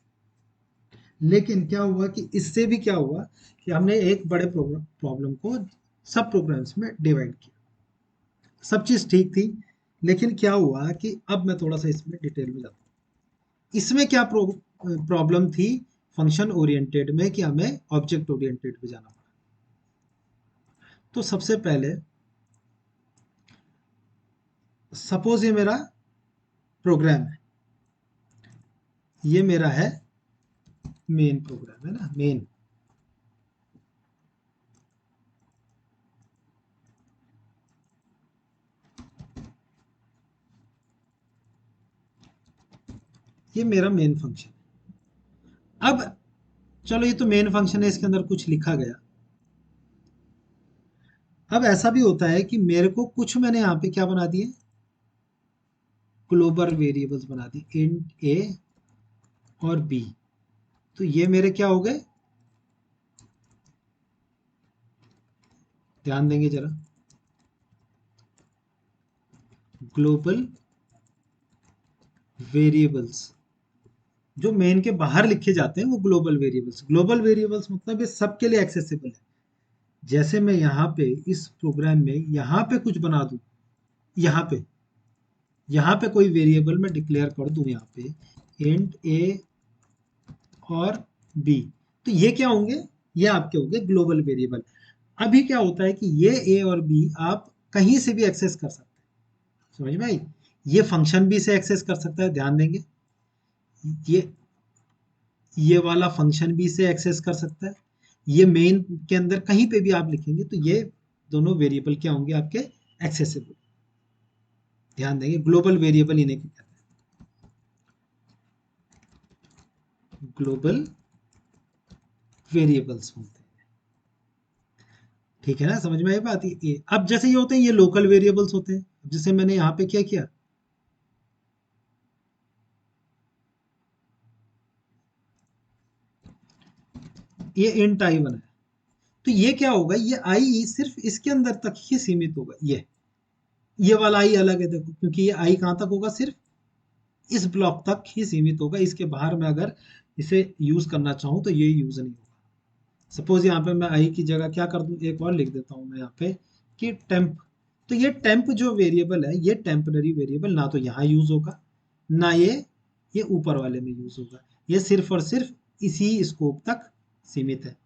लेकिन क्या हुआ कि इससे भी क्या हुआ कि हमने एक बड़े प्रॉब्लम को सब प्रोग्राम्स में डिवाइड किया, सब चीज़ ठीक थी। लेकिन क्या हुआ कि अब मैं थोड़ा सा इसमें डिटेल में जाता हूँ, इसमें क्या प्रॉब्लम थी, फंक्शन ओरिएंटेड में, कि हमें ऑब्जेक्ट ओरिएंटेड पे जाना पड़ा। तो सबसे पहले सपोज ये मेरा प्रोग्राम है, ये मेरा है मेन प्रोग्राम, है ना, मेन। ये मेरा मेन फंक्शन है। अब चलो, ये तो मेन फंक्शन है, इसके अंदर कुछ लिखा गया। अब ऐसा भी होता है कि मेरे को कुछ, मैंने यहाँ पे क्या बना दिए, ग्लोबल वेरिएबल्स बना दिए, इंट ए और बी। तो ये मेरे क्या हो गए, ध्यान देंगे जरा, ग्लोबल वेरिएबल्स जो मेन के बाहर लिखे जाते हैं वो ग्लोबल वेरिएबल्स। ग्लोबल वेरिएबल्स मतलब ये सबके लिए एक्सेसिबल है। जैसे मैं यहाँ पे इस प्रोग्राम में यहाँ पे कुछ बना दूं, यहाँ पे कोई वेरिएबल मैं डिक्लेयर कर दूं, यहाँ पे इंट ए और बी, तो ये क्या होंगे, ये आपके होंगे ग्लोबल वेरिएबल। अभी क्या होता है कि ये ए और बी आप कहीं से भी एक्सेस कर सकते हैं, समझ में आई। ये फंक्शन भी इसे एक्सेस कर सकता है, ध्यान देंगे, ये ये वाला फंक्शन भी इसे एक्सेस कर सकता है। ये मेन के अंदर कहीं पे भी आप लिखेंगे तो ये दोनों वेरिएबल क्या होंगे आपके, एक्सेसिबल। ध्यान देंगे, ग्लोबल वेरिएबल इन्हें क्या कहते हैं, ग्लोबल वेरिएबल्स बोलते हैं। ठीक है ना, समझ में आई बात। ये अब जैसे ये होते हैं, ये लोकल वेरिएबल्स होते हैं। जैसे मैंने यहाँ पे क्या किया, ये इंट आई बनाया, तो ये क्या होगा, ये आई सिर्फ इसके अंदर तक ही सीमित होगा। ये वाला आई अलग है, देखो, क्योंकि ये आई कहाँ तक होगा, सिर्फ इस ब्लॉक तक ही सीमित होगा। इसके बाहर मैं अगर इसे यूज करना चाहूँ तो ये यूज नहीं होगा। सपोज यहाँ पे मैं आई की जगह क्या कर दूं, एक और लिख देता हूँ मैं यहाँ पे कि टेम्प। तो ये टेम्प जो वेरिएबल है, ये टेम्पररी वेरिएबल ना तो यहाँ यूज होगा, ना ये ऊपर वाले में यूज होगा। ये सिर्फ और सिर्फ इसी स्कोप तक सीमित है।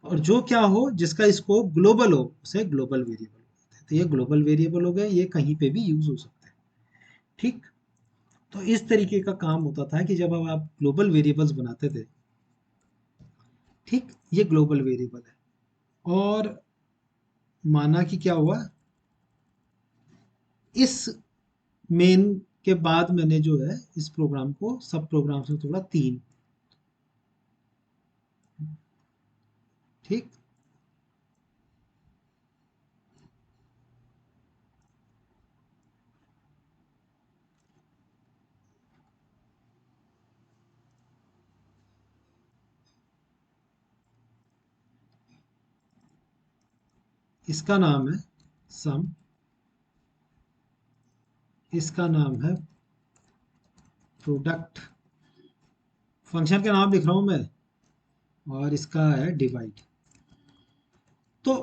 और जो क्या हो, जिसका स्कोप ग्लोबल हो, उसे ग्लोबल वेरिएबल बोलते हैं। तो ये ग्लोबल वेरिएबल हो गए, ये कहीं पे भी यूज हो सकते हैं। ठीक, तो इस तरीके का काम होता था कि जब अब आप ग्लोबल वेरिएबल्स बनाते थे, ठीक, ये ग्लोबल वेरिएबल है। और माना कि क्या हुआ, इस मेन के बाद मैंने जो है इस प्रोग्राम को सब प्रोग्राम से तोड़ा तीन। ठीक, इसका नाम है सम, इसका नाम है प्रोडक्ट, फंक्शन का नाम लिख रहा हूं मैं, और इसका है डिवाइड। तो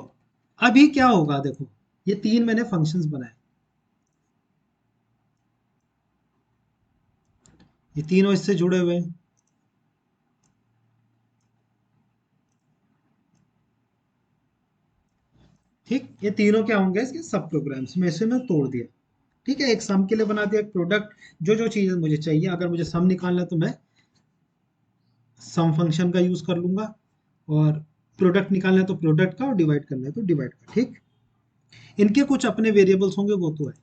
अभी क्या होगा, देखो, ये तीन मैंने फंक्शंस बनाए, ये तीनों इससे जुड़े हुए हैं। ठीक, ये तीनों क्या होंगे, इसके सब प्रोग्राम्स में से मैं तोड़ दिया। ठीक है, एक सम के लिए बना दिया, एक प्रोडक्ट, जो जो चीज़ मुझे चाहिए, अगर मुझे सम निकालना है तो मैं सम फंक्शन का यूज कर लूंगा, और प्रोडक्ट निकालना है तो प्रोडक्ट का, और डिवाइड करना है तो डिवाइड का। ठीक, इनके कुछ अपने वेरिएबल्स होंगे, वो तो है,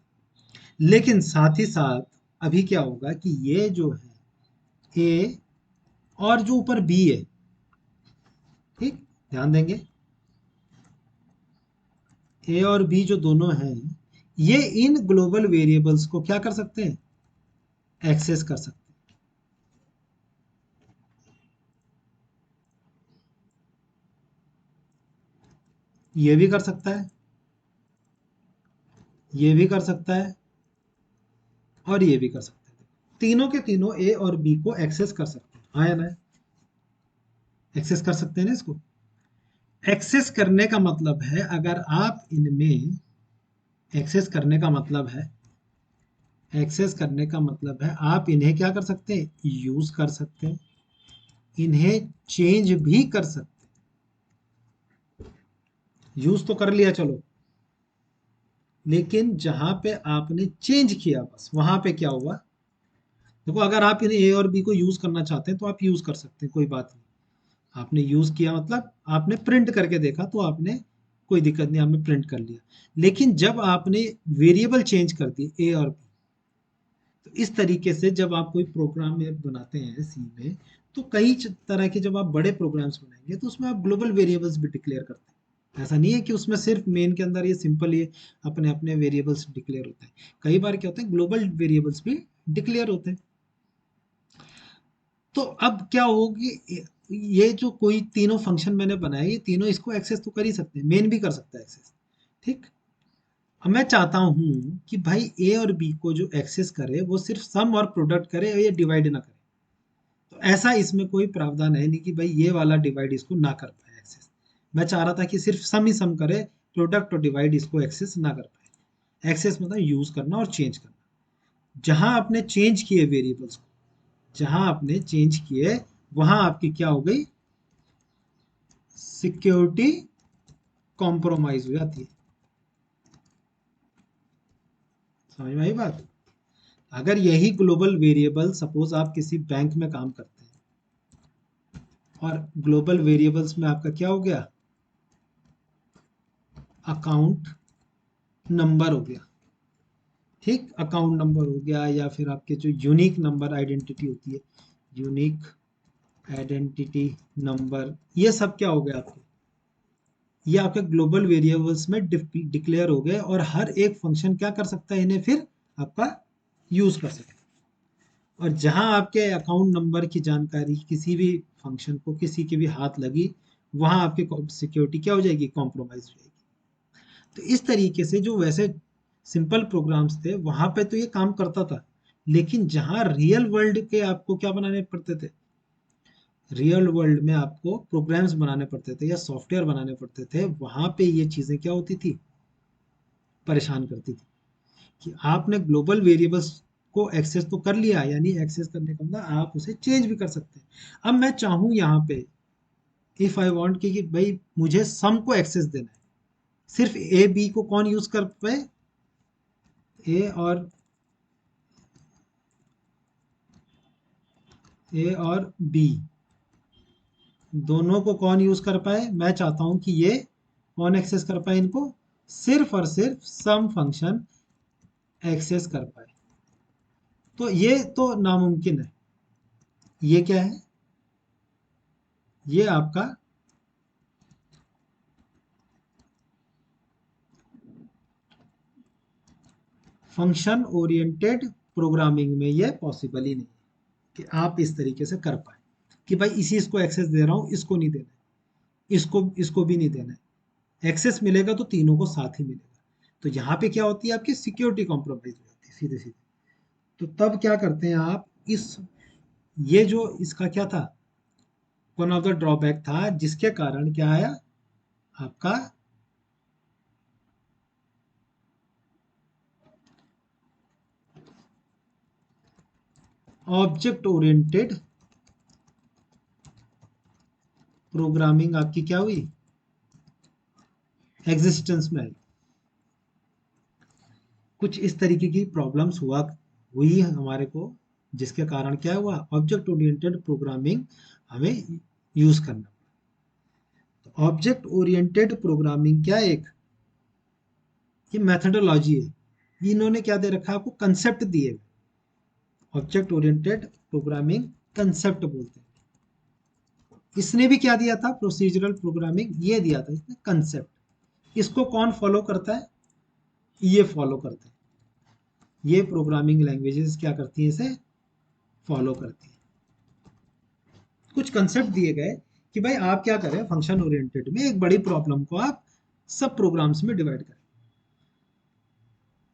लेकिन साथ ही साथ अभी क्या होगा कि ये जो है ए और जो ऊपर बी है, ठीक, ध्यान देंगे, ए और बी जो दोनों हैं, ये इन ग्लोबल वेरिएबल्स को क्या कर सकते हैं, एक्सेस कर सकते हैं। ये भी कर सकता है, ये भी कर सकता है, और ये भी कर सकते हैं। तीनों के तीनों ए और बी को एक्सेस कर सकते हैं, हाँ या ना, एक्सेस कर सकते हैं ना इसको। एक्सेस करने का मतलब है, अगर आप इनमें, एक्सेस करने का मतलब है, एक्सेस करने का मतलब है आप इन्हें क्या कर सकते हैं, यूज कर सकते हैं, इन्हें चेंज भी कर सकते हैं। यूज तो कर लिया चलो, लेकिन जहां पे आपने चेंज किया, बस वहां पे क्या हुआ, देखो, अगर आप इन्हें ए और बी को यूज करना चाहते हैं तो आप यूज कर सकते हैं, कोई बात नहीं। आपने यूज किया मतलब आपने प्रिंट करके देखा, तो आपने, कोई दिक्कत नहीं, आपने प्रिंट कर लिया। लेकिन जब आपने वेरिएबल चेंज कर दिए ए और बी, तो इस तरीके से जब आप कोई प्रोग्राम में बनाते हैं सी में, तो कई तरह के, जब आप बड़े प्रोग्राम्स बनाएंगे तो उसमें आप ग्लोबल वेरिएबल्स भी डिक्लेयर करते हैं। ऐसा नहीं है कि उसमें सिर्फ मेन के अंदर ये सिंपल ये अपने अपने वेरिएबल्स डिक्लेयर होते हैं। कई बार क्या होता है, ग्लोबल वेरिएबल्स भी डिक्लेयर होते हैं। तो अब क्या होगी, ये जो कोई तीनों फंक्शन मैंने बनाए, ये तीनों इसको एक्सेस तो कर ही सकते हैं, मेन भी कर सकता है एक्सेस। ठीक। अब मैं चाहता हूँ कि भाई ए और बी को जो एक्सेस करे वो सिर्फ सम और प्रोडक्ट करे और ये डिवाइड ना करे। तो ऐसा इसमें कोई प्रावधान है नहीं कि भाई ये वाला डिवाइड इसको ना कर पाए एक्सेस। मैं चाह रहा था कि सिर्फ सम ही सम करे, प्रोडक्ट और डिवाइड इसको एक्सेस ना कर पाए। एक्सेस मतलब यूज करना और चेंज करना। जहां आपने चेंज किए वेरिएबल्स को, जहां आपने चेंज किए, वहां आपकी क्या हो गई, सिक्योरिटी कॉम्प्रोमाइज हो जाती है। समझ में आई बात? अगर यही ग्लोबल वेरिएबल, सपोज आप किसी बैंक में काम करते हैं और ग्लोबल वेरिएबल्स में आपका क्या हो गया, अकाउंट नंबर हो गया। ठीक, अकाउंट नंबर हो गया, या फिर आपके जो यूनिक नंबर आइडेंटिटी होती है, यूनिक आइडेंटिटी नंबर, ये सब क्या हो गया आपके, ये आपके ग्लोबल वेरिएबल्स में डिक्लेयर हो गए, और हर एक फंक्शन क्या कर सकता है इन्हें फिर आपका यूज कर सकता है। और जहां आपके अकाउंट नंबर की जानकारी किसी भी फंक्शन को, किसी के भी हाथ लगी, वहां आपकी सिक्योरिटी क्या हो जाएगी, कॉम्प्रोमाइज हो जाएगी। तो इस तरीके से जो वैसे सिंपल प्रोग्राम्स थे वहां पे तो ये काम करता था, लेकिन जहां रियल वर्ल्ड के आपको क्या बनाने पड़ते थे, रियल वर्ल्ड में आपको प्रोग्राम्स बनाने पड़ते थे या सॉफ्टवेयर बनाने पड़ते थे, वहां पे ये चीजें क्या होती थी, परेशान करती थी। कि आपने ग्लोबल वेरिएबल्स को एक्सेस तो कर लिया, यानी एक्सेस करने का मतलब आप उसे चेंज भी कर सकते हैं। अब मैं चाहूं यहाँ पे, इफ आई वांट कि भाई मुझे सम को एक्सेस देना है, सिर्फ ए बी को कौन यूज कर पाए, ए और ए और बी दोनों को कौन यूज कर पाए, मैं चाहता हूं कि ये कौन एक्सेस कर पाए इनको, सिर्फ और सिर्फ सम फंक्शन एक्सेस कर पाए। तो ये तो नामुमकिन है। ये क्या है, ये आपका फंक्शन ओरिएंटेड प्रोग्रामिंग में ये पॉसिबल ही नहीं है कि आप इस तरीके से कर पाए कि भाई इसी इसको एक्सेस दे रहा हूं, इसको नहीं देना है, इसको इसको भी नहीं देना है। एक्सेस मिलेगा तो तीनों को साथ ही मिलेगा। तो यहाँ पे क्या होती है, आपकी सिक्योरिटी कॉम्प्रोमाइज हो जाती है सीधे सीधे। तो तब क्या करते हैं आप, इस ये जो इसका क्या था, वन ऑफ द ड्रॉबैक था, जिसके कारण क्या आया आपका, ऑब्जेक्ट ओरिएंटेड प्रोग्रामिंग आपकी क्या हुई, एग्जिस्टेंस में आई। कुछ इस तरीके की प्रॉब्लम्स हुई हमारे को, जिसके कारण क्या हुआ, ऑब्जेक्ट ओरिएंटेड प्रोग्रामिंग हमें यूज करना। तो ऑब्जेक्ट ओरिएंटेड प्रोग्रामिंग क्या है, एक ये मेथडोलॉजी है। ये इन्होंने क्या दे रखा है आपको, कंसेप्ट दिए। ऑब्जेक्ट ओरिएंटेड प्रोग्रामिंग कंसेप्ट बोलते हैं। इसने भी क्या दिया था, प्रोसीजरल प्रोग्रामिंग, ये दिया था इसने कंसेप्ट। इसको कौन फॉलो करता है, ये फॉलो करते हैं। ये प्रोग्रामिंग लैंग्वेजेस क्या करती हैं, इसे फॉलो करती हैं। कुछ कंसेप्ट दिए गए कि भाई आप क्या करें, फंक्शन ओरिएंटेड में एक बड़ी प्रॉब्लम को आप सब प्रोग्राम्स में डिवाइड करें।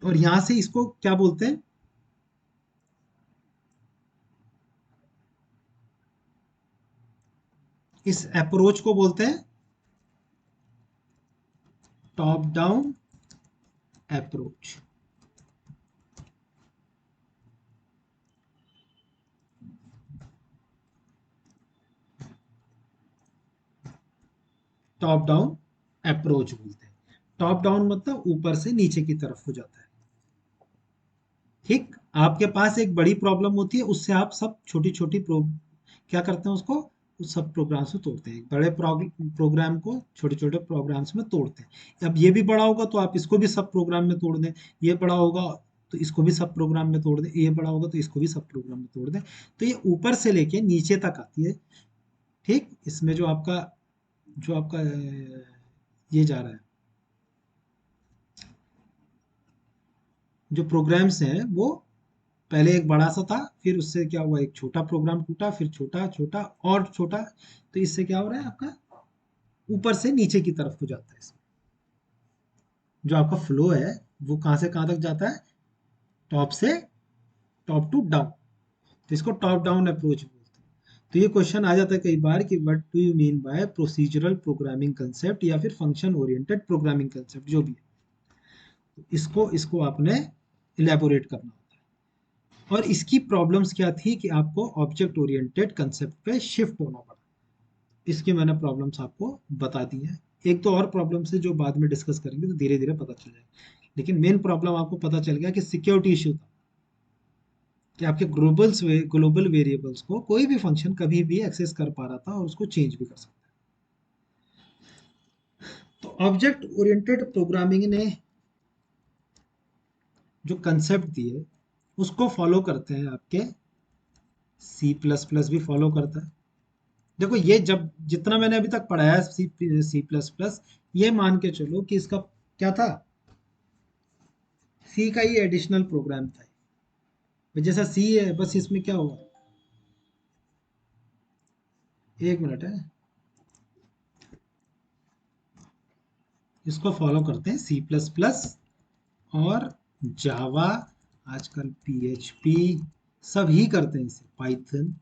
और यहां से इसको क्या बोलते हैं, इस अप्रोच को बोलते हैं top down approach. Top down approach बोलते हैं। टॉप डाउन मतलब ऊपर से नीचे की तरफ हो जाता है। ठीक, आपके पास एक बड़ी प्रॉब्लम होती है, उससे आप सब छोटी छोटी क्या करते हैं, उसको उस सब प्रोग्राम्स में तोड़ते हैं। बड़े प्रोग्राम को छोटे छोटे प्रोग्राम्स में तोड़ते हैं। अब ये भी बड़ा होगा तो आप इसको भी सब प्रोग्राम में तोड़ दें, ये बड़ा होगा तो इसको भी सब प्रोग्राम में तोड़ दें, ये बड़ा होगा तो इसको भी सब प्रोग्राम में तोड़ दें। तो ये ऊपर से लेके नीचे तक आती है। ठीक, इसमें जो आपका ये जा रहा है, जो प्रोग्राम्स हैं वो पहले एक बड़ा सा था, फिर उससे क्या हुआ, एक छोटा प्रोग्राम टूटा, फिर छोटा छोटा और छोटा। तो इससे क्या हो रहा है, आपका ऊपर से नीचे की तरफ को जाता है इसमें। जो आपका फ्लो है वो कहाँ से कहाँ तक जाता है, टॉप से टॉप टू डाउन। तो इसको टॉप डाउन अप्रोच बोलते हैं। तो ये क्वेश्चन आ जाता है कई बार कि what do you mean by procedural programming concept या फिर फंक्शन ओरिएंटेड प्रोग्रामिंग कंसेप्ट, जो भी है। तो इसको इसको आपने इलेबोरेट करना होता है। और इसकी प्रॉब्लम्स क्या थी कि आपको ऑब्जेक्ट ओरिएंटेड कंसेप्ट पे शिफ्ट होना पड़ा। इसकी मैंने प्रॉब्लम्स आपको बता दी हैं। एक तो और प्रॉब्लम से जो बाद में डिस्कस करेंगे तो धीरे धीरे पता चल जाएगा, लेकिन मेन प्रॉब्लम आपको पता चल गया कि सिक्योरिटी इशू था कि आपके ग्लोबल वेरिएबल्स को कोई भी फंक्शन कभी भी एक्सेस कर पा रहा था और उसको चेंज भी कर सकता है। तो ऑब्जेक्ट ओरिएंटेड प्रोग्रामिंग ने जो कंसेप्ट दिए उसको फॉलो करते हैं आपके सी प्लस प्लस भी फॉलो करता है। देखो ये जब जितना मैंने अभी तक पढ़ाया है सी प्लस प्लस, ये मान के चलो कि इसका क्या था, सी का ही एडिशनल प्रोग्राम था। जैसा सी है बस इसमें क्या हुआ, एक मिनट है, इसको फॉलो करते हैं सी प्लस प्लस और जावा, आजकल पीएचपी सब ही करते हैं इसे, पाइथन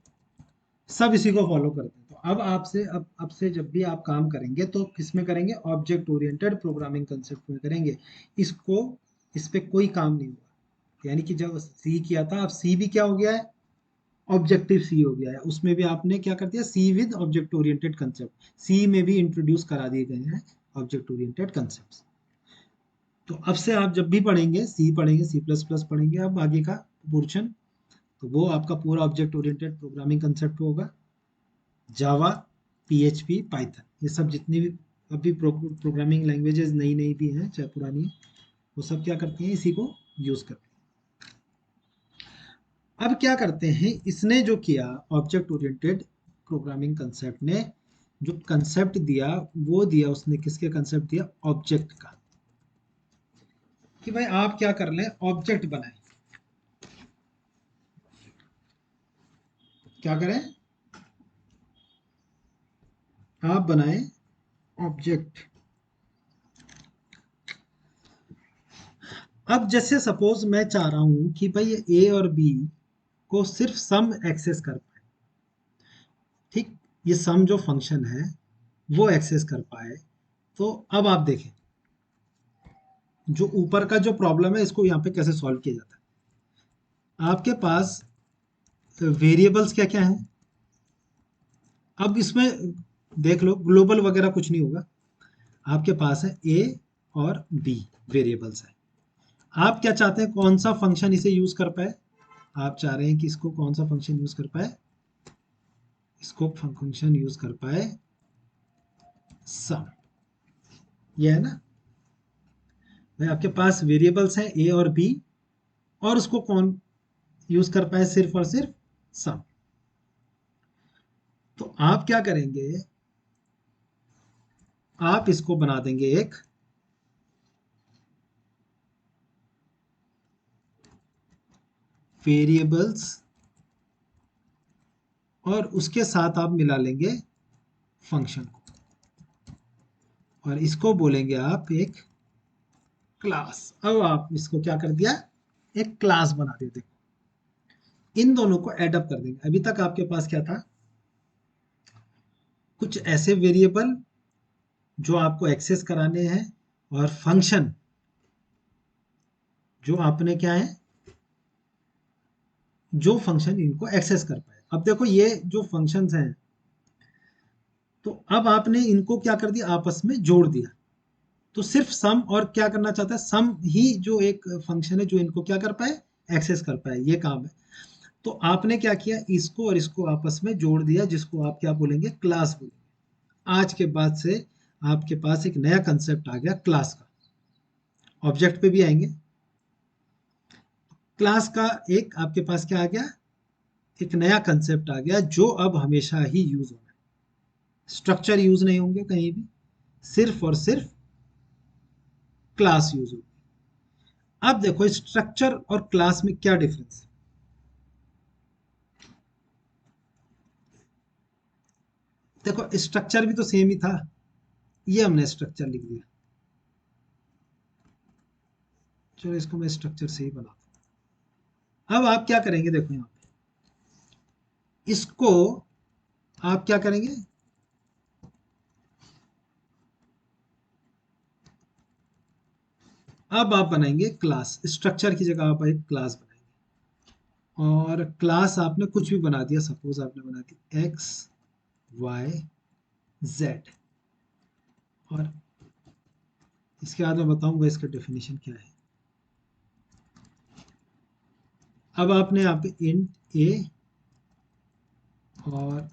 सब इसी को फॉलो करते हैं। तो अब आपसे अब से जब भी आप काम करेंगे तो किस में करेंगे, ऑब्जेक्ट ओरिएंटेड प्रोग्रामिंग कंसेप्ट में करेंगे। इसको इस पे कोई काम नहीं हुआ, यानी कि जब सी किया था, अब सी भी क्या हो गया है, ऑब्जेक्टिव सी हो गया है। उसमें भी आपने क्या कर दिया, सी विद ऑब्जेक्ट ओरिएंटेड कंसेप्ट, सी में भी इंट्रोड्यूस करा दिए गए हैं ऑब्जेक्ट ओरिएंटेड कंसेप्ट। तो अब से आप जब भी पढ़ेंगे सी, पढ़ेंगे सी प्लस प्लस पढ़ेंगे, अब आगे का पोर्शन तो वो आपका पूरा ऑब्जेक्ट ओरिएंटेड प्रोग्रामिंग कंसेप्ट होगा। जावा, पीएचपी, पाइथन, ये सब जितनी भी अभी प्रोग्रामिंग लैंग्वेजेस नई नई भी हैं चाहे पुरानी, वो सब क्या करती हैं, इसी को यूज करती हैं। अब क्या करते हैं, इसने जो किया ऑब्जेक्ट ओरिएंटेड प्रोग्रामिंग कंसेप्ट ने जो कंसेप्ट दिया, वो दिया उसने किसके कंसेप्ट दिया, ऑब्जेक्ट का। कि भाई आप क्या कर लें, ऑब्जेक्ट बनाएं। क्या करें, आप बनाएं ऑब्जेक्ट। अब जैसे सपोज मैं चाह रहा हूं कि भाई ए और बी को सिर्फ सम एक्सेस कर पाए, ठीक, ये सम जो फंक्शन है वो एक्सेस कर पाए। तो अब आप देखें जो ऊपर का जो प्रॉब्लम है इसको यहाँ पे कैसे सॉल्व किया जाता है। आपके पास वेरिएबल्स क्या क्या हैं, अब इसमें देख लो, ग्लोबल वगैरह कुछ नहीं होगा। आपके पास है ए और बी वेरिएबल्स है। आप क्या चाहते हैं, कौन सा फंक्शन इसे यूज कर पाए, आप चाह रहे हैं कि इसको कौन सा फंक्शन यूज कर पाए, इसको फंक्शन यूज कर पाए सम, ये है ना। भाई आपके पास वेरिएबल्स हैं ए और बी, और उसको कौन यूज कर पाए, सिर्फ और सिर्फ सम। तो आप क्या करेंगे, आप इसको बना देंगे एक वेरिएबल्स, और उसके साथ आप मिला लेंगे फंक्शन को, और इसको बोलेंगे आप एक क्लास। अब आप इसको क्या कर दिया, एक क्लास बना देते। इन दोनों को एडअप कर देंगे। अभी तक आपके पास क्या था, कुछ ऐसे वेरिएबल जो आपको एक्सेस कराने हैं, और फंक्शन जो आपने क्या है, जो फंक्शन इनको एक्सेस कर पाए। अब देखो ये जो फंक्शंस हैं, तो अब आपने इनको क्या कर दिया, आपस में जोड़ दिया। तो सिर्फ सम, और क्या करना चाहता है, सम ही जो एक फंक्शन है जो इनको क्या कर पाए, एक्सेस कर पाए, ये काम है। तो आपने क्या किया, इसको और इसको आपस में जोड़ दिया, जिसको आप क्या बोलेंगे, क्लास बोलेंगे। आज के बाद से आपके पास एक नया कंसेप्ट आ गया क्लास का। ऑब्जेक्ट पे भी आएंगे। क्लास का एक आपके पास क्या आ गया, एक नया कंसेप्ट आ गया जो अब हमेशा ही यूज होना है। स्ट्रक्चर यूज नहीं होंगे कहीं भी, सिर्फ और सिर्फ क्लास यूज होगी। अब देखो स्ट्रक्चर और क्लास में क्या डिफरेंस है। देखो स्ट्रक्चर भी तो सेम ही था, ये हमने स्ट्रक्चर लिख दिया। चलो इसको मैं स्ट्रक्चर से ही बना दूं। अब आप क्या करेंगे, देखो यहाँ पे इसको आप क्या करेंगे, अब आप बनाएंगे क्लास, स्ट्रक्चर की जगह आप एक क्लास बनाएंगे। और क्लास आपने कुछ भी बना दिया, सपोज आपने बना दी एक्स वाई जेड। और इसके बाद मैं बताऊंगा इसका डेफिनेशन क्या है। अब आपने यहाँ पे इंट ए और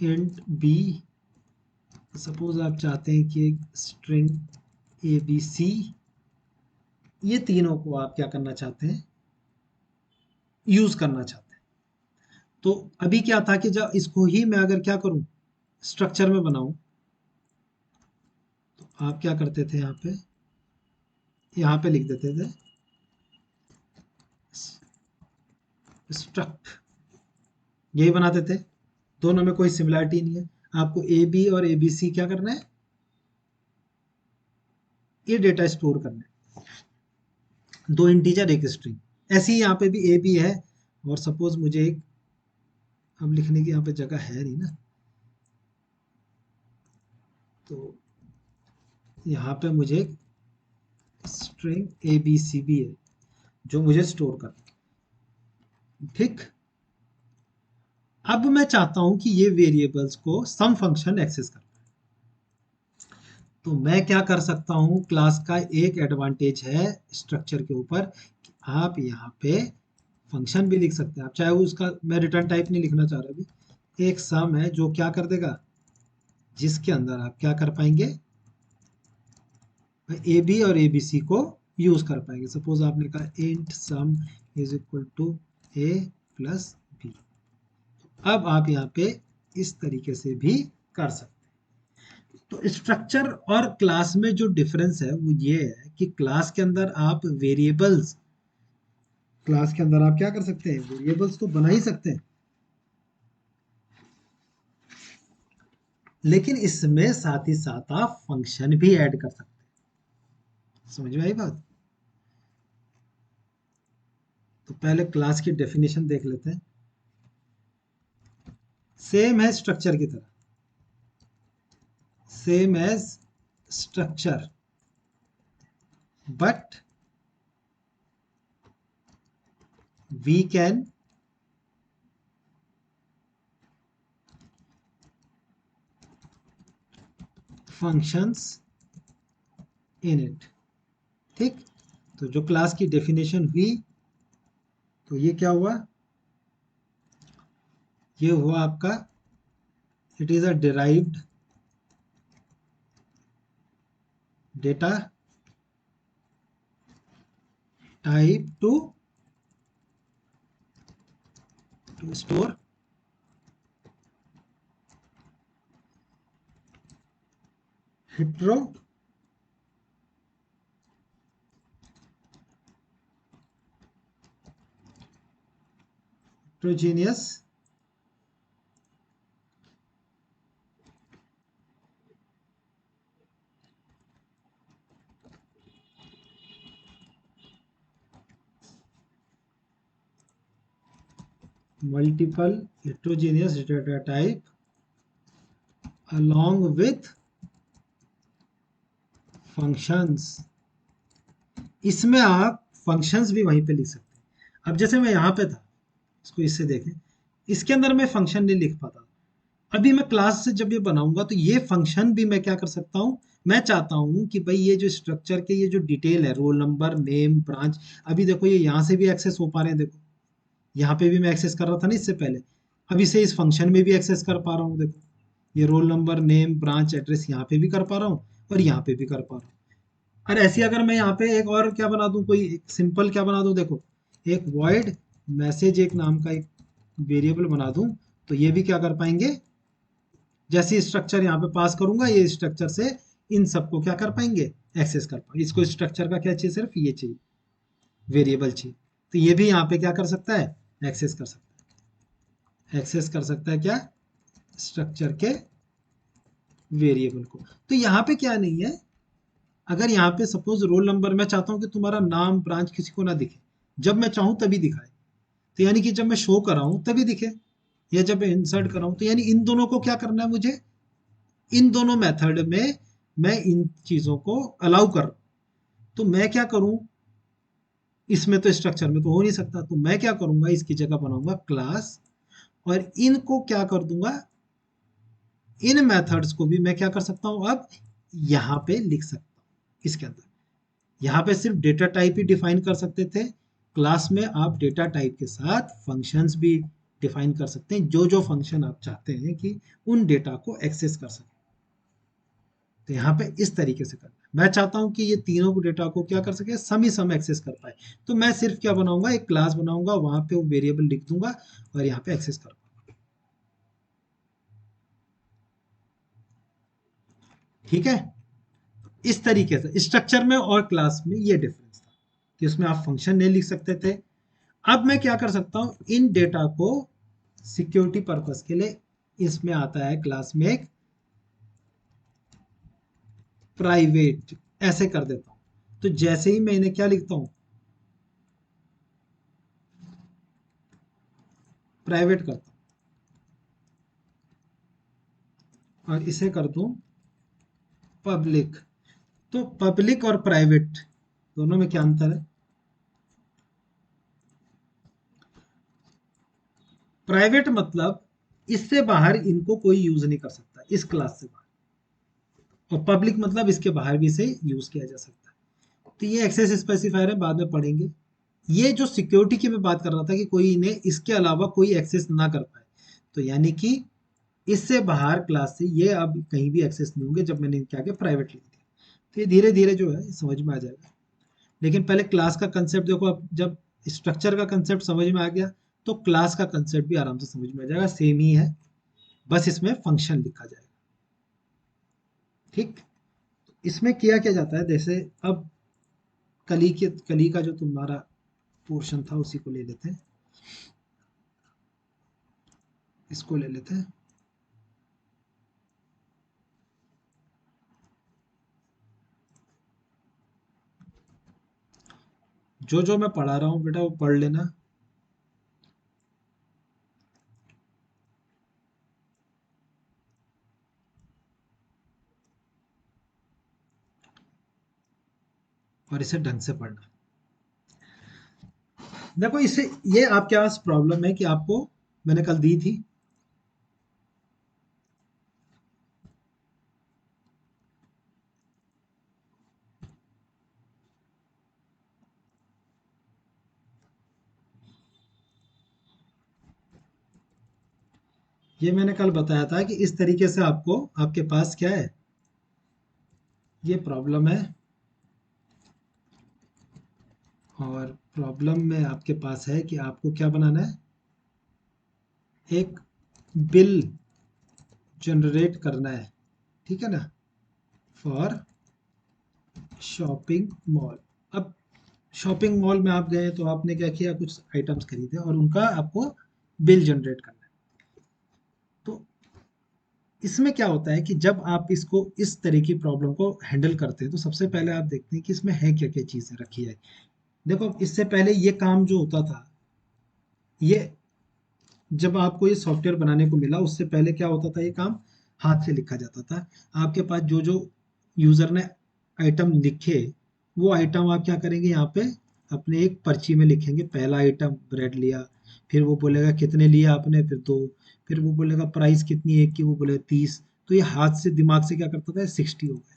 इंट बी, सपोज आप चाहते हैं कि एक स्ट्रिंग ए बी सी, ये तीनों को आप क्या करना चाहते हैं, यूज करना चाहते हैं। तो अभी क्या था कि जब इसको ही मैं अगर क्या करूं, स्ट्रक्चर में बनाऊं, तो आप क्या करते थे, यहाँ पे लिख देते थे स्ट्रक्ट, यही बनाते थे। दोनों में कोई सिमिलरिटी नहीं है। आपको ए बी और ए बी सी क्या करना है, ये डेटा स्टोर करना है, दो इंटीजर एक स्ट्रिंग। ऐसे ही यहाँ पे भी ए बी है, और सपोज मुझे एक, अब लिखने की यहाँ पे जगह है नहीं ना, तो यहाँ पे मुझे स्ट्रिंग ए बी सी भी है जो मुझे स्टोर करना है। ठीक, अब मैं चाहता हूं कि ये वेरिएबल्स को सम फंक्शन एक्सेस कर, तो मैं क्या कर सकता हूं, क्लास का एक एडवांटेज है स्ट्रक्चर के ऊपर कि आप यहाँ पे फंक्शन भी लिख सकते हैं। आप चाहे उसका, मैं रिटर्न टाइप नहीं लिखना चाह रहा अभी, एक सम है जो क्या कर देगा, जिसके अंदर आप क्या कर पाएंगे, ए बी और ए बी सी को यूज कर पाएंगे। सपोज आपने कहा int sum is equal to a plus b, अब आप यहाँ पे इस तरीके से भी कर सकते हैं। तो स्ट्रक्चर और क्लास में जो डिफरेंस है वो ये है कि क्लास के अंदर आप वेरिएबल्स, क्लास के अंदर आप क्या कर सकते हैं, वेरिएबल्स तो बना ही सकते हैं, लेकिन इसमें साथ ही साथ आप फंक्शन भी ऐड कर सकते हैं। समझ में आई बात? तो पहले क्लास की डेफिनेशन देख लेते हैं। सेम है स्ट्रक्चर की तरह, same as structure, but we can functions in it. ठीक, तो जो क्लास की डेफिनेशन हुई, तो ये क्या हुआ, ये हुआ आपका, it is a derived data type two store heterogeneous multiple heterogeneous data type along with functions। इसमें आप फंक्शंस भी वहीं पे लिख सकते हैं। अब जैसे मैं यहाँ पे था, इसको इससे देखें, इसके अंदर मैं फंक्शन नहीं लिख पाता। अभी मैं क्लास से जब ये बनाऊंगा तो ये फंक्शन भी मैं क्या कर सकता हूँ, मैं चाहता हूँ कि भाई ये जो स्ट्रक्चर के ये जो डिटेल है, रोल नंबर नेम ब्रांच, अभी देखो ये यहाँ से भी एक्सेस हो पा रहे हैं, देखो यहाँ पे भी मैं एक्सेस कर रहा था ना इससे पहले, अब इसे इस फंक्शन में भी एक्सेस कर पा रहा हूँ। देखो ये roll number name branch address यहाँ पे भी कर पा रहा हूँ और यहाँ पे भी कर पा रहा हूँ। और ऐसी अगर मैं यहाँ पे एक और क्या बना दूं, कोई सिंपल क्या बना दूं, देखो एक वॉइड मैसेज एक नाम का एक वेरिएबल बना दूं, तो ये भी क्या कर पाएंगे, जैसे स्ट्रक्चर यहाँ पे पास करूंगा ये स्ट्रक्चर से इन सबको क्या कर पाएंगे, एक्सेस कर पाएंगे। इसको स्ट्रक्चर का क्या चाहिए, सिर्फ ये चाहिए, वेरिएबल चाहिए, तो ये भी यहाँ पे क्या कर सकता है, एक्सेस कर सकता है। एक्सेस कर सकता है क्या, स्ट्रक्चर के वेरिएबल को। तो यहाँ पे क्या नहीं है, अगर यहाँ पे सपोज रोल नंबर, मैं चाहता हूँ कि तुम्हारा नाम ब्रांच किसी को ना दिखे, जब मैं चाहूँ तभी दिखाए, तो यानी कि जब मैं शो कर रहा हूँ तभी दिखे, या जब मैं इंसर्ट कर रहा हूँ, तो यानी इन दोनों को क्या करना है मुझे, इन दोनों मेथड में मैं इन चीजों को अलाउ कर रहा हूँ। तो मैं क्या करूँ, इसमें तो स्ट्रक्चर में तो हो नहीं सकता, तो मैं क्या करूंगा, इसकी जगह बनाऊंगा क्लास, और इनको क्या कर दूंगा, इन मेथड्स को भी मैं क्या कर सकता हूं, अब यहां पे लिख सकता हूं इसके अंदर। यहाँ पे सिर्फ डेटा टाइप ही डिफाइन कर सकते थे, क्लास में आप डेटा टाइप के साथ फंक्शंस भी डिफाइन कर सकते हैं, जो जो फंक्शन आप चाहते हैं कि उन डेटा को एक्सेस कर सकें। तो यहाँ पे इस तरीके से करना है, मैं चाहता हूँ कि ये तीनों को डेटा को क्या कर सके, सम ही सम एक्सेस कर पाए, तो मैं सिर्फ क्या बनाऊंगा, एक क्लास बनाऊंगा, वहां पे वो वेरिएबल लिख दूंगा और यहाँ पे एक्सेस कर पाऊंगा। ठीक है, इस तरीके से स्ट्रक्चर में और क्लास में ये डिफरेंस था कि उसमें आप फंक्शन नहीं लिख सकते थे। अब मैं क्या कर सकता हूं, इन डेटा को सिक्योरिटी पर्पस के लिए, इसमें आता है क्लास में एक प्राइवेट, ऐसे कर देता हूं। तो जैसे ही मैं इन्हें क्या लिखता हूं, प्राइवेट करता हूं और इसे कर दूं पब्लिक। तो पब्लिक और प्राइवेट दोनों में क्या अंतर है, प्राइवेट मतलब इससे बाहर इनको कोई यूज नहीं कर सकता, इस क्लास से बाहर, और पब्लिक मतलब इसके बाहर भी इसे यूज किया जा सकता है। तो ये एक्सेस स्पेसिफायर है, बाद में पढ़ेंगे। ये जो सिक्योरिटी की मैं बात कर रहा था कि कोई इन्हें इसके अलावा कोई एक्सेस ना कर पाए, तो यानी कि इससे बाहर क्लास से ये अब कहीं भी एक्सेस नहीं होंगे, जब मैंने क्या किया, प्राइवेट लिख दिया। तो ये धीरे धीरे जो है समझ में आ जाएगा। लेकिन पहले क्लास का कंसेप्ट देखो, अब जब स्ट्रक्चर का कंसेप्ट समझ में आ गया, तो क्लास का कंसेप्ट भी आराम से समझ में आ जाएगा, सेम ही है, बस इसमें फंक्शन लिखा जाएगा। ठीक, इसमें किया क्या जाता है, जैसे अब कली का जो तुम्हारा पोर्शन था उसी को ले लेते हैं, इसको ले लेते हैं। जो जो मैं पढ़ा रहा हूँ बेटा वो पढ़ लेना। और इसे ढंग से पढ़ना। देखो इसे, ये आपके पास प्रॉब्लम है कि आपको, मैंने कल दी थी, ये मैंने कल बताया था कि इस तरीके से आपको, आपके पास क्या है, ये प्रॉब्लम है, और प्रॉब्लम में आपके पास है कि आपको क्या बनाना है, एक बिल जनरेट करना है, ठीक है ना, फॉर शॉपिंग मॉल। अब शॉपिंग मॉल में आप गए तो आपने क्या किया, कुछ आइटम्स खरीदे और उनका आपको बिल जनरेट करना है। तो इसमें क्या होता है कि जब आप इसको, इस तरह की प्रॉब्लम को हैंडल करते हैं, तो सबसे पहले आप देखते हैं कि इसमें है क्या क्या चीज़ें रखी है। देखो इससे पहले ये काम जो होता था, ये जब आपको ये सॉफ्टवेयर बनाने को मिला, उससे पहले क्या होता था, ये काम हाथ से लिखा जाता था। आपके पास जो जो यूज़र ने आइटम लिखे, वो आइटम आप क्या करेंगे, यहाँ पे अपने एक पर्ची में लिखेंगे, पहला आइटम ब्रेड लिया, फिर वो बोलेगा कितने लिया आपने, फिर दो, फिर वो बोलेगा प्राइस कितनी है एक की, वो बोलेगा 30, तो ये हाथ से दिमाग से क्या करता था, 60 हो गए।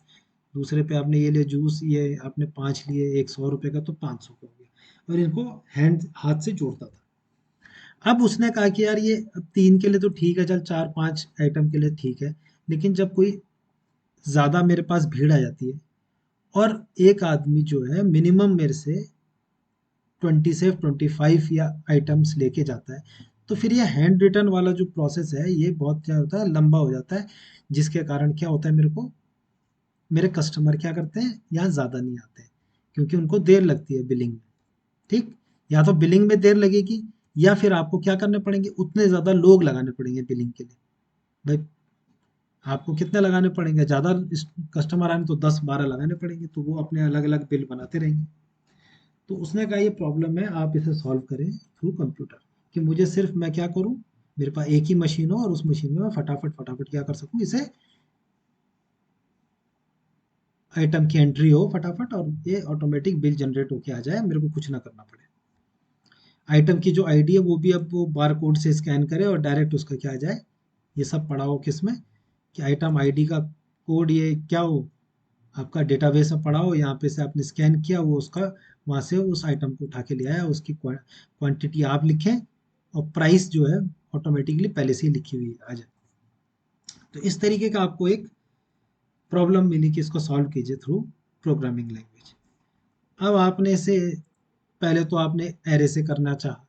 दूसरे पे आपने ये लिया जूस, ये आपने 5 लिए, 100 रुपये का, तो 500 का हो गया, और इनको हैंड, हाथ से जोड़ता था। अब उसने कहा कि यार ये अब 3 के लिए तो ठीक है, चल 4-5 आइटम के लिए ठीक है, लेकिन जब कोई ज़्यादा मेरे पास भीड़ आ जाती है, और एक आदमी जो है मिनिमम मेरे से 20 से 25 या आइटम्स लेके जाता है, तो फिर ये हैंड रिटन वाला जो प्रोसेस है, ये बहुत क्या होता है, लंबा हो जाता है, जिसके कारण क्या होता है, मेरे को, मेरे कस्टमर क्या करते हैं, यहाँ ज़्यादा नहीं आते हैं, क्योंकि उनको देर लगती है बिलिंग में। ठीक, या तो बिलिंग में देर लगेगी, या फिर आपको क्या करने पड़ेंगे, उतने ज़्यादा लोग लगाने पड़ेंगे बिलिंग के लिए। भाई आपको कितने लगाने पड़ेंगे, ज़्यादा कस्टमर आए तो 10-12 लगाने पड़ेंगे, तो वो अपने अलग अलग बिल बनाते रहेंगे। तो उसने कहा ये प्रॉब्लम है, आप इसे सॉल्व करें थ्रू कंप्यूटर, कि मुझे सिर्फ मैं क्या करूं, मेरे पास एक ही मशीन हो और उस मशीन में मैं फटाफट फटाफट क्या कर सकूं, इसे आइटम की एंट्री हो फटाफट और ये ऑटोमेटिक बिल जनरेट होके आ जाए, मेरे को कुछ ना करना पड़े। आइटम की जो आईडी है वो भी अब वो बार कोड से स्कैन करे और डायरेक्ट उसका क्या आ जाए, ये सब पड़ा हो किस में, कि आइटम आईडी का कोड ये क्या हो, आपका डेटाबेस में पड़ा हो, यहाँ पे से आपने स्कैन किया, वो उसका वहाँ से उस आइटम को उठा के ले आया, उसकी क्वांटिटी आप लिखें और प्राइस जो है ऑटोमेटिकली पहले से ही लिखी हुई आ जाए। तो इस तरीके का आपको एक प्रॉब्लम मिली कि इसको सॉल्व कीजिए थ्रू प्रोग्रामिंग लैंग्वेज। अब आपने इसे पहले तो आपने एरे से करना चाहा,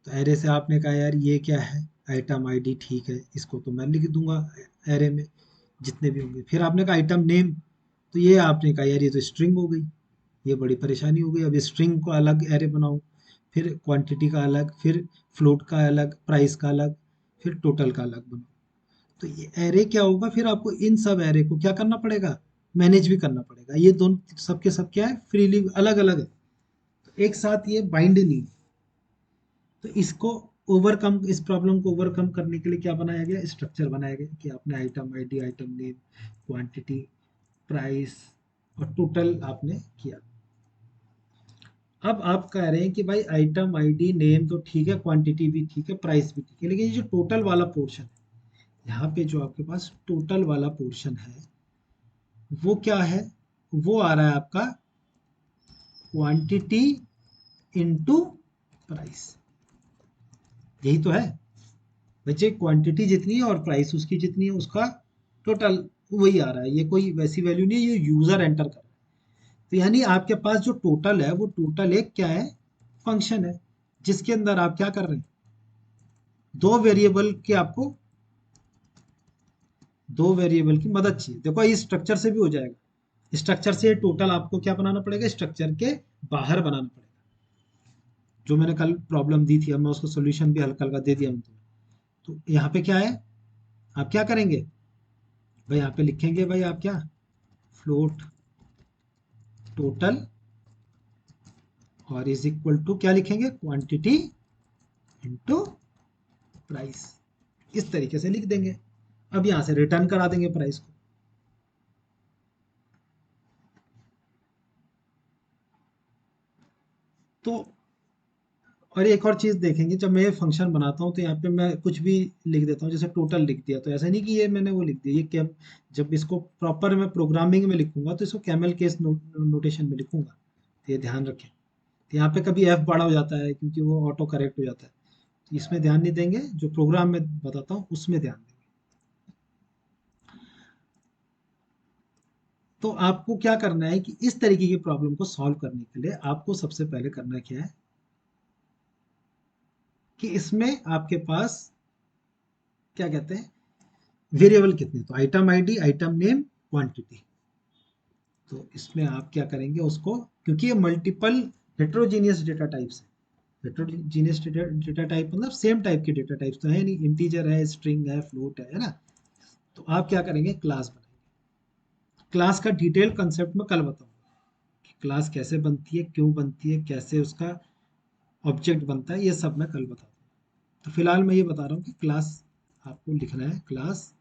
तो एरे से आपने कहा यार ये क्या है, आइटम आईडी ठीक है, इसको तो मैं लिख दूंगा एरे में जितने भी होंगे। फिर आपने कहा आइटम नेम, तो ये आपने कहा यार ये तो स्ट्रिंग हो गई, ये बड़ी परेशानी हो गई, अब स्ट्रिंग को अलग एरे बनाओ, फिर क्वांटिटी का अलग, फिर फ्लोट का अलग, प्राइस का अलग, फिर टोटल का अलग बनाओ। तो ये एरे क्या होगा, फिर आपको इन सब एरे को क्या करना पड़ेगा, मैनेज भी करना पड़ेगा। ये दोनों सबके सब क्या है, फ्रीली अलग अलग है, तो एक साथ ये बाइंड नहीं। तो इसको ओवरकम, इस प्रॉब्लम को ओवरकम करने के लिए क्या बनाया गया, स्ट्रक्चर बनाया गया कि आपने item ID, item name, quantity, price और टोटल आपने किया। अब आप कह रहे हैं कि भाई आइटम आईडी नेम तो ठीक है, क्वांटिटी भी ठीक है, प्राइस भी ठीक है, लेकिन ये जो टोटल वाला पोर्शन है, यहाँ पे जो आपके पास टोटल वाला पोर्शन है वो क्या है, वो आ रहा है आपका क्वांटिटी इनटू प्राइस, यही तो है। बच्चे क्वांटिटी जितनी है और प्राइस उसकी जितनी है, उसका टोटल वही आ रहा है, ये कोई वैसी वैल्यू नहीं है, ये यूजर एंटर कर रहा है। तो यानी आपके पास जो टोटल है वो टोटल एक क्या है, फंक्शन है, जिसके अंदर आप क्या कर रहे हैं, दो वेरिएबल की आपको, दो वेरिएबल की मदद चाहिए। देखो इस स्ट्रक्चर से भी हो जाएगा, स्ट्रक्चर से टोटल आपको क्या बनाना पड़ेगा, स्ट्रक्चर के बाहर बनाना पड़ेगा। जो मैंने कल प्रॉब्लम दी थी, अब मैं उसका सोल्यूशन भी हल्का हल्का दे दिया हूं। तो यहाँ पे क्या है, आप क्या करेंगे भाई, यहाँ पे लिखेंगे भाई आप क्या, फ्लोट टोटल और इज इक्वल टू क्या लिखेंगे, क्वांटिटी इनटू प्राइस, इस तरीके से लिख देंगे। अब यहां से रिटर्न करा देंगे प्राइस को। तो और एक और चीज देखेंगे, जब मैं ये फंक्शन बनाता हूँ तो यहाँ पे मैं कुछ भी लिख देता हूँ, जैसे टोटल लिख दिया, तो ऐसा नहीं कि ये मैंने वो लिख दिया, ये क्या, जब इसको प्रॉपर मैं प्रोग्रामिंग में लिखूंगा तो इसको कैमल केस नोटेशन में लिखूंगा, तो ये ध्यान रखें। तो यहाँ पे कभी एफ बड़ा हो जाता है क्योंकि वो ऑटो करेक्ट हो जाता है, तो इसमें ध्यान नहीं देंगे, जो प्रोग्राम में बताता हूँ उसमें ध्यान देंगे। तो आपको क्या करना है कि इस तरीके की प्रॉब्लम को सॉल्व करने के लिए आपको सबसे पहले करना क्या है, कि इसमें आपके पास क्या कहते हैं, वेरिएबल कितने, तो item ID, item name, quantity. तो इसमें आप क्या करेंगे उसको, क्योंकि ये मल्टीपल हेट्रोजीनियस डेटा टाइप्स है, हेट्रोजीनियस डेटा टाइप मतलब सेम टाइप के डेटा टाइप्स तो है नहीं, इंटीजर है, स्ट्रिंग है, फ्लोट है ना। तो आप क्या करेंगे, क्लास बनाएंगे। क्लास का डिटेल कंसेप्ट में कल बताऊंगा कि क्लास कैसे बनती है, क्यों बनती है, कैसे उसका ऑब्जेक्ट बनता है, ये सब मैं कल बताऊंगा। तो फिलहाल मैं ये बता रहा हूँ कि क्लास आपको लिखना है, क्लास,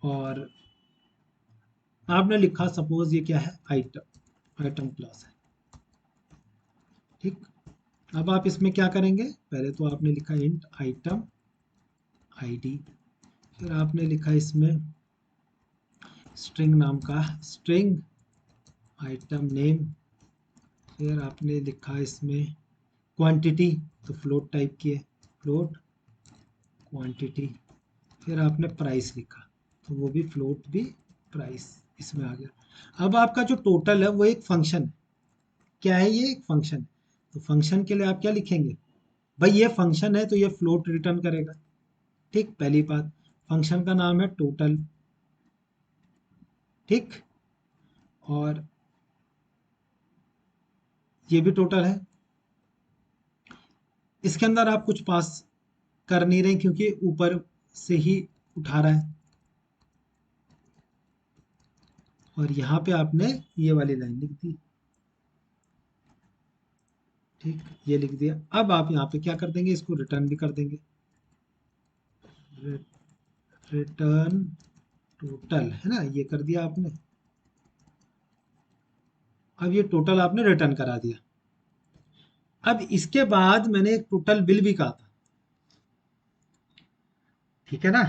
और आपने लिखा सपोज ये क्या है, आइटम, आइटम क्लास है, ठीक। अब आप इसमें क्या करेंगे, पहले तो आपने लिखा इंट आइटम आईडी, फिर आपने लिखा इसमें स्ट्रिंग नाम का स्ट्रिंग आइटम नेम, फिर आपने लिखा इसमें क्वांटिटी, तो फ्लोट टाइप की है, फ्लोट क्वांटिटी, फिर आपने प्राइस लिखा, तो वो भी फ्लोट भी प्राइस इसमें आ गया। अब आपका जो टोटल है वो एक फंक्शन है, क्या है ये, एक फंक्शन है। तो फंक्शन के लिए आप क्या लिखेंगे, भाई ये फंक्शन है तो ये फ्लोट रिटर्न करेगा, ठीक, पहली बात। फंक्शन का नाम है टोटल, ठीक, और ये भी टोटल है। इसके अंदर आप कुछ पास कर नहीं रहे क्योंकि ऊपर से ही उठा रहा है, और यहाँ पे आपने ये वाली लाइन लिख दी। ठीक, ये लिख दिया। अब आप यहाँ पे क्या कर देंगे, इसको रिटर्न भी कर देंगे। रिटर्न टोटल है ना, ये कर दिया आपने। अब ये टोटल आपने रिटर्न करा दिया। अब इसके बाद मैंने एक टोटल बिल भी कहा था, ठीक है ना।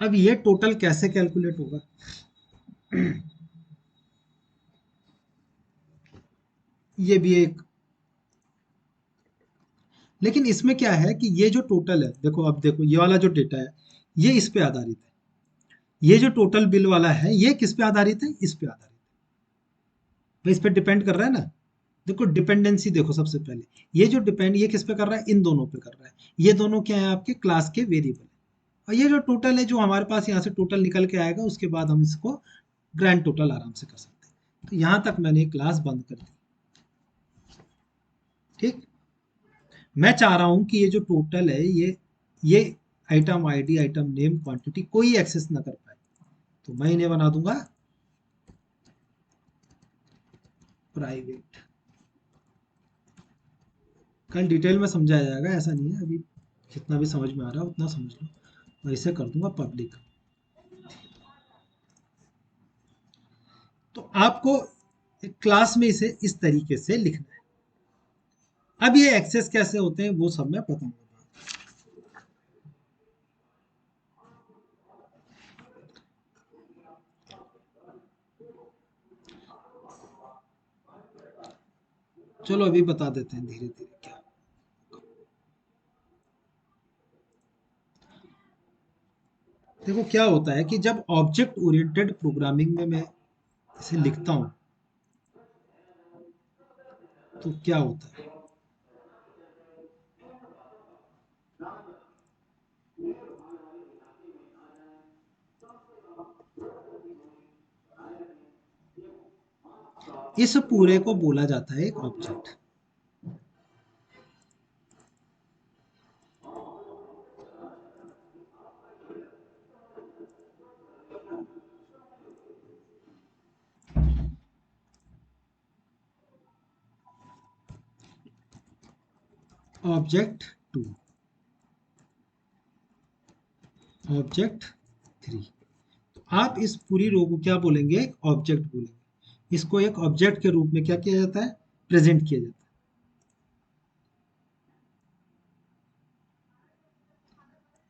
अब ये टोटल कैसे कैलकुलेट होगा, ये भी एक, लेकिन इसमें क्या है कि ये जो टोटल है, देखो अब देखो ये वाला जो डेटा है ये इस पे आधारित है। ये जो टोटल बिल वाला है ये किस पे आधारित है, इस पे आधारित है। भाई इस पे डिपेंड कर रहा है ना। देखो डिपेंडेंसी देखो, सबसे पहले ये जो डिपेंड, ये किस पे कर रहा है, इन दोनों पे कर रहा है। ये दोनों क्या है, आपके क्लास के वेरिएबल है। और ये जो टोटल है जो हमारे पास यहाँ से टोटल निकल के आएगा, उसके बाद हम इसको ग्रैंड टोटल आराम से कर सकते हैं। तो यहाँ तक मैंने क्लास बंद कर दी। ठीक, मैं चाह रहा हूं कि ये जो टोटल है ये item ID, item name, quantity कोई एक्सेस ना कर पाए, तो मैं इन्हें बना दूंगा प्राइवेट। कल डिटेल में समझाया जाएगा, ऐसा नहीं है अभी, जितना भी समझ में आ रहा है उतना समझ लो। मैं इसे कर दूंगा पब्लिक। तो आपको क्लास में इसे इस तरीके से लिखना है। अब ये एक्सेस कैसे होते हैं वो सब मैं बताऊंगा। चलो अभी बता देते हैं धीरे धीरे क्या। देखो क्या होता है कि जब ऑब्जेक्ट ओरिएंटेड प्रोग्रामिंग में मैं इसे लिखता हूं तो क्या होता है, इस पूरे को बोला जाता है एक object. Object two, object three. तो आप इस पूरी रो को क्या बोलेंगे, एक ऑब्जेक्ट बोलेंगे। इसको एक ऑब्जेक्ट के रूप में क्या किया जाता है, प्रेजेंट किया जाता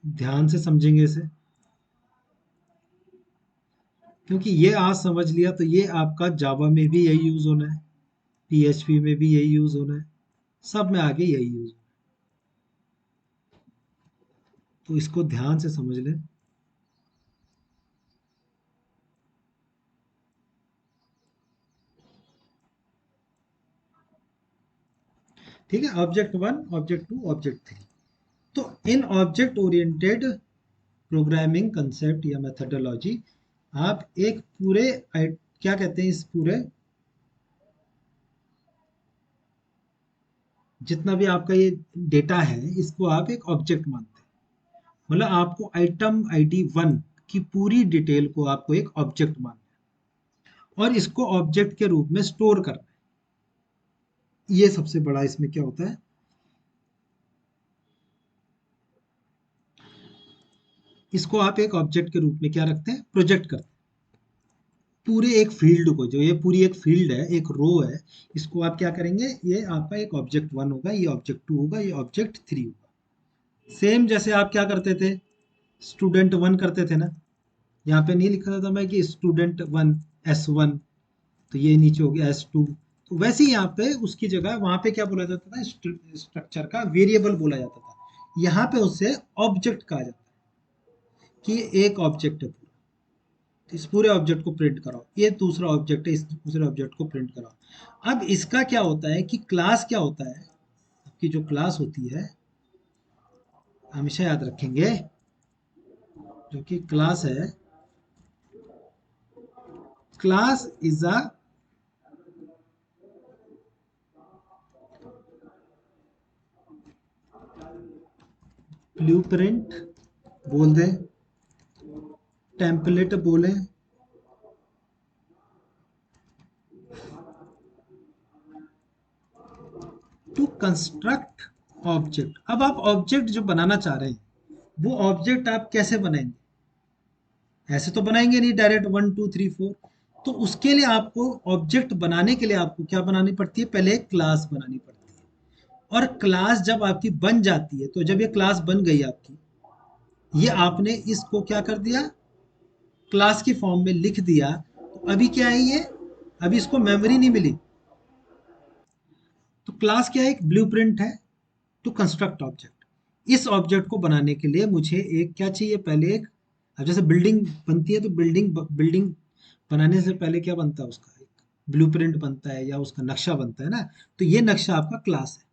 है। ध्यान से समझेंगे इसे, क्योंकि ये आज समझ लिया तो ये आपका जावा में भी यही यूज होना है, पीएचपी में भी यही यूज होना है, सब में आगे यही यूज होना है। तो इसको ध्यान से समझ लें। ठीक है, object one, object two, object three. तो इन ऑब्जेक्ट ओरिएंटेड प्रोग्रामिंग कंसेप्ट या मेथडोलॉजी, आप एक पूरे क्या कहते हैं, इस पूरे जितना भी आपका ये डेटा है इसको आप एक ऑब्जेक्ट मानते हैं। मतलब आपको आइटम आईडी वन की पूरी डिटेल को आपको एक ऑब्जेक्ट मानना है और इसको ऑब्जेक्ट के रूप में स्टोर करना है। ये सबसे बड़ा इसमें क्या होता है, इसको आप एक ऑब्जेक्ट के रूप में क्या रखते हैं, प्रोजेक्ट करते हैं। पूरे एक फील्ड को, जो ये पूरी एक फील्ड है, एक रो है, इसको आप क्या करेंगे, ये आपका एक ऑब्जेक्ट वन होगा, ये ऑब्जेक्ट टू होगा, ये ऑब्जेक्ट थ्री होगा। सेम जैसे आप क्या करते थे, स्टूडेंट वन करते थे ना। यहाँ पे नहीं लिखा था मैं कि स्टूडेंट वन S1, तो ये नीचे हो गया S2। तो वैसे ही यहाँ पे उसकी जगह वहां पे क्या बोला जाता था, स्ट्रक्चर का वेरिएबल बोला जाता था। यहाँ पे उसे ऑब्जेक्ट कहा जाता है कि ये एक ऑब्जेक्ट है पूरा, तो इस पूरे ऑब्जेक्ट को प्रिंट कराओ। ये दूसरा ऑब्जेक्ट है, इस दूसरे ऑब्जेक्ट को प्रिंट कराओ। अब इसका क्या होता है कि क्लास क्या होता है, आपकी जो क्लास होती है, हमेशा याद रखेंगे, जो कि क्लास है, क्लास इज अ ब्लूप्रिंट बोल दें, टेम्पलेट बोलें, टू कंस्ट्रक्ट ऑब्जेक्ट। अब आप ऑब्जेक्ट जो बनाना चाह रहे हैं वो ऑब्जेक्ट आप कैसे बनाएंगे? ऐसे तो बनाएंगे नहीं डायरेक्ट 1 2 3 4। तो उसके लिए आपको ऑब्जेक्ट बनाने के लिए आपको क्या बनानी पड़ती है? पहले एक क्लास बनानी पड़ती है। और क्लास जब आपकी बन जाती है, तो जब ये क्लास बन गई आपकी, ये आपने इसको क्या कर दिया? क्लास की फॉर्म में लिख दिया। तो अभी क्या है ये? अभी इसको मेमोरी नहीं मिली। तो क्लास क्या है? एक ब्लूप्रिंट है टू कंस्ट्रक्ट ऑब्जेक्ट। इस ऑब्जेक्ट को बनाने के लिए मुझे एक क्या चाहिए? पहले एक, अब जैसे बिल्डिंग बनती है तो बिल्डिंग बनाने से पहले क्या बनता है? उसका एक ब्लूप्रिंट बनता है या उसका नक्शा बनता है ना। तो ये नक्शा आपका क्लास है।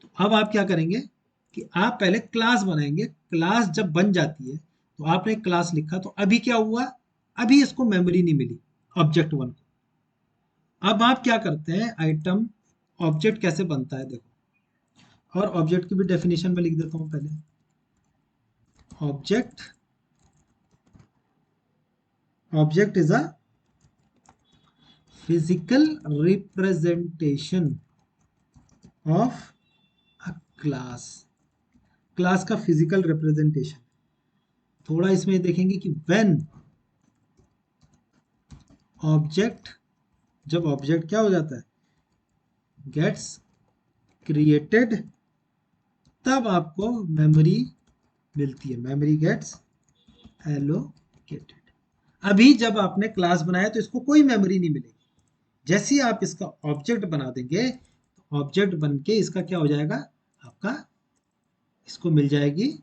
तो अब आप क्या करेंगे कि आप पहले क्लास बनाएंगे। क्लास जब बन जाती है तो आपने क्लास लिखा, तो अभी क्या हुआ? अभी इसको मेमोरी नहीं मिली ऑब्जेक्ट वन को। अब आप क्या करते हैं? आइटम ऑब्जेक्ट कैसे बनता है देखो। और ऑब्जेक्ट की भी डेफिनेशन में लिख देता हूं पहले। Object object is a physical representation of a class. Class का फिजिकल रिप्रेजेंटेशन। थोड़ा इसमें देखेंगे कि व्हेन ऑब्जेक्ट, जब ऑब्जेक्ट क्या हो जाता है? गेट्स क्रिएटेड, तब आपको मेमोरी मिलती है। Memory gets allocated. अभी जब आपने क्लास बनाया तो इसको कोई मेमोरी नहीं मिलेगी। जैसे ही आप इसका ऑब्जेक्ट बना देंगे, तो ऑब्जेक्ट बन के इसका क्या हो जाएगा? आपका, इसको मिल जाएगी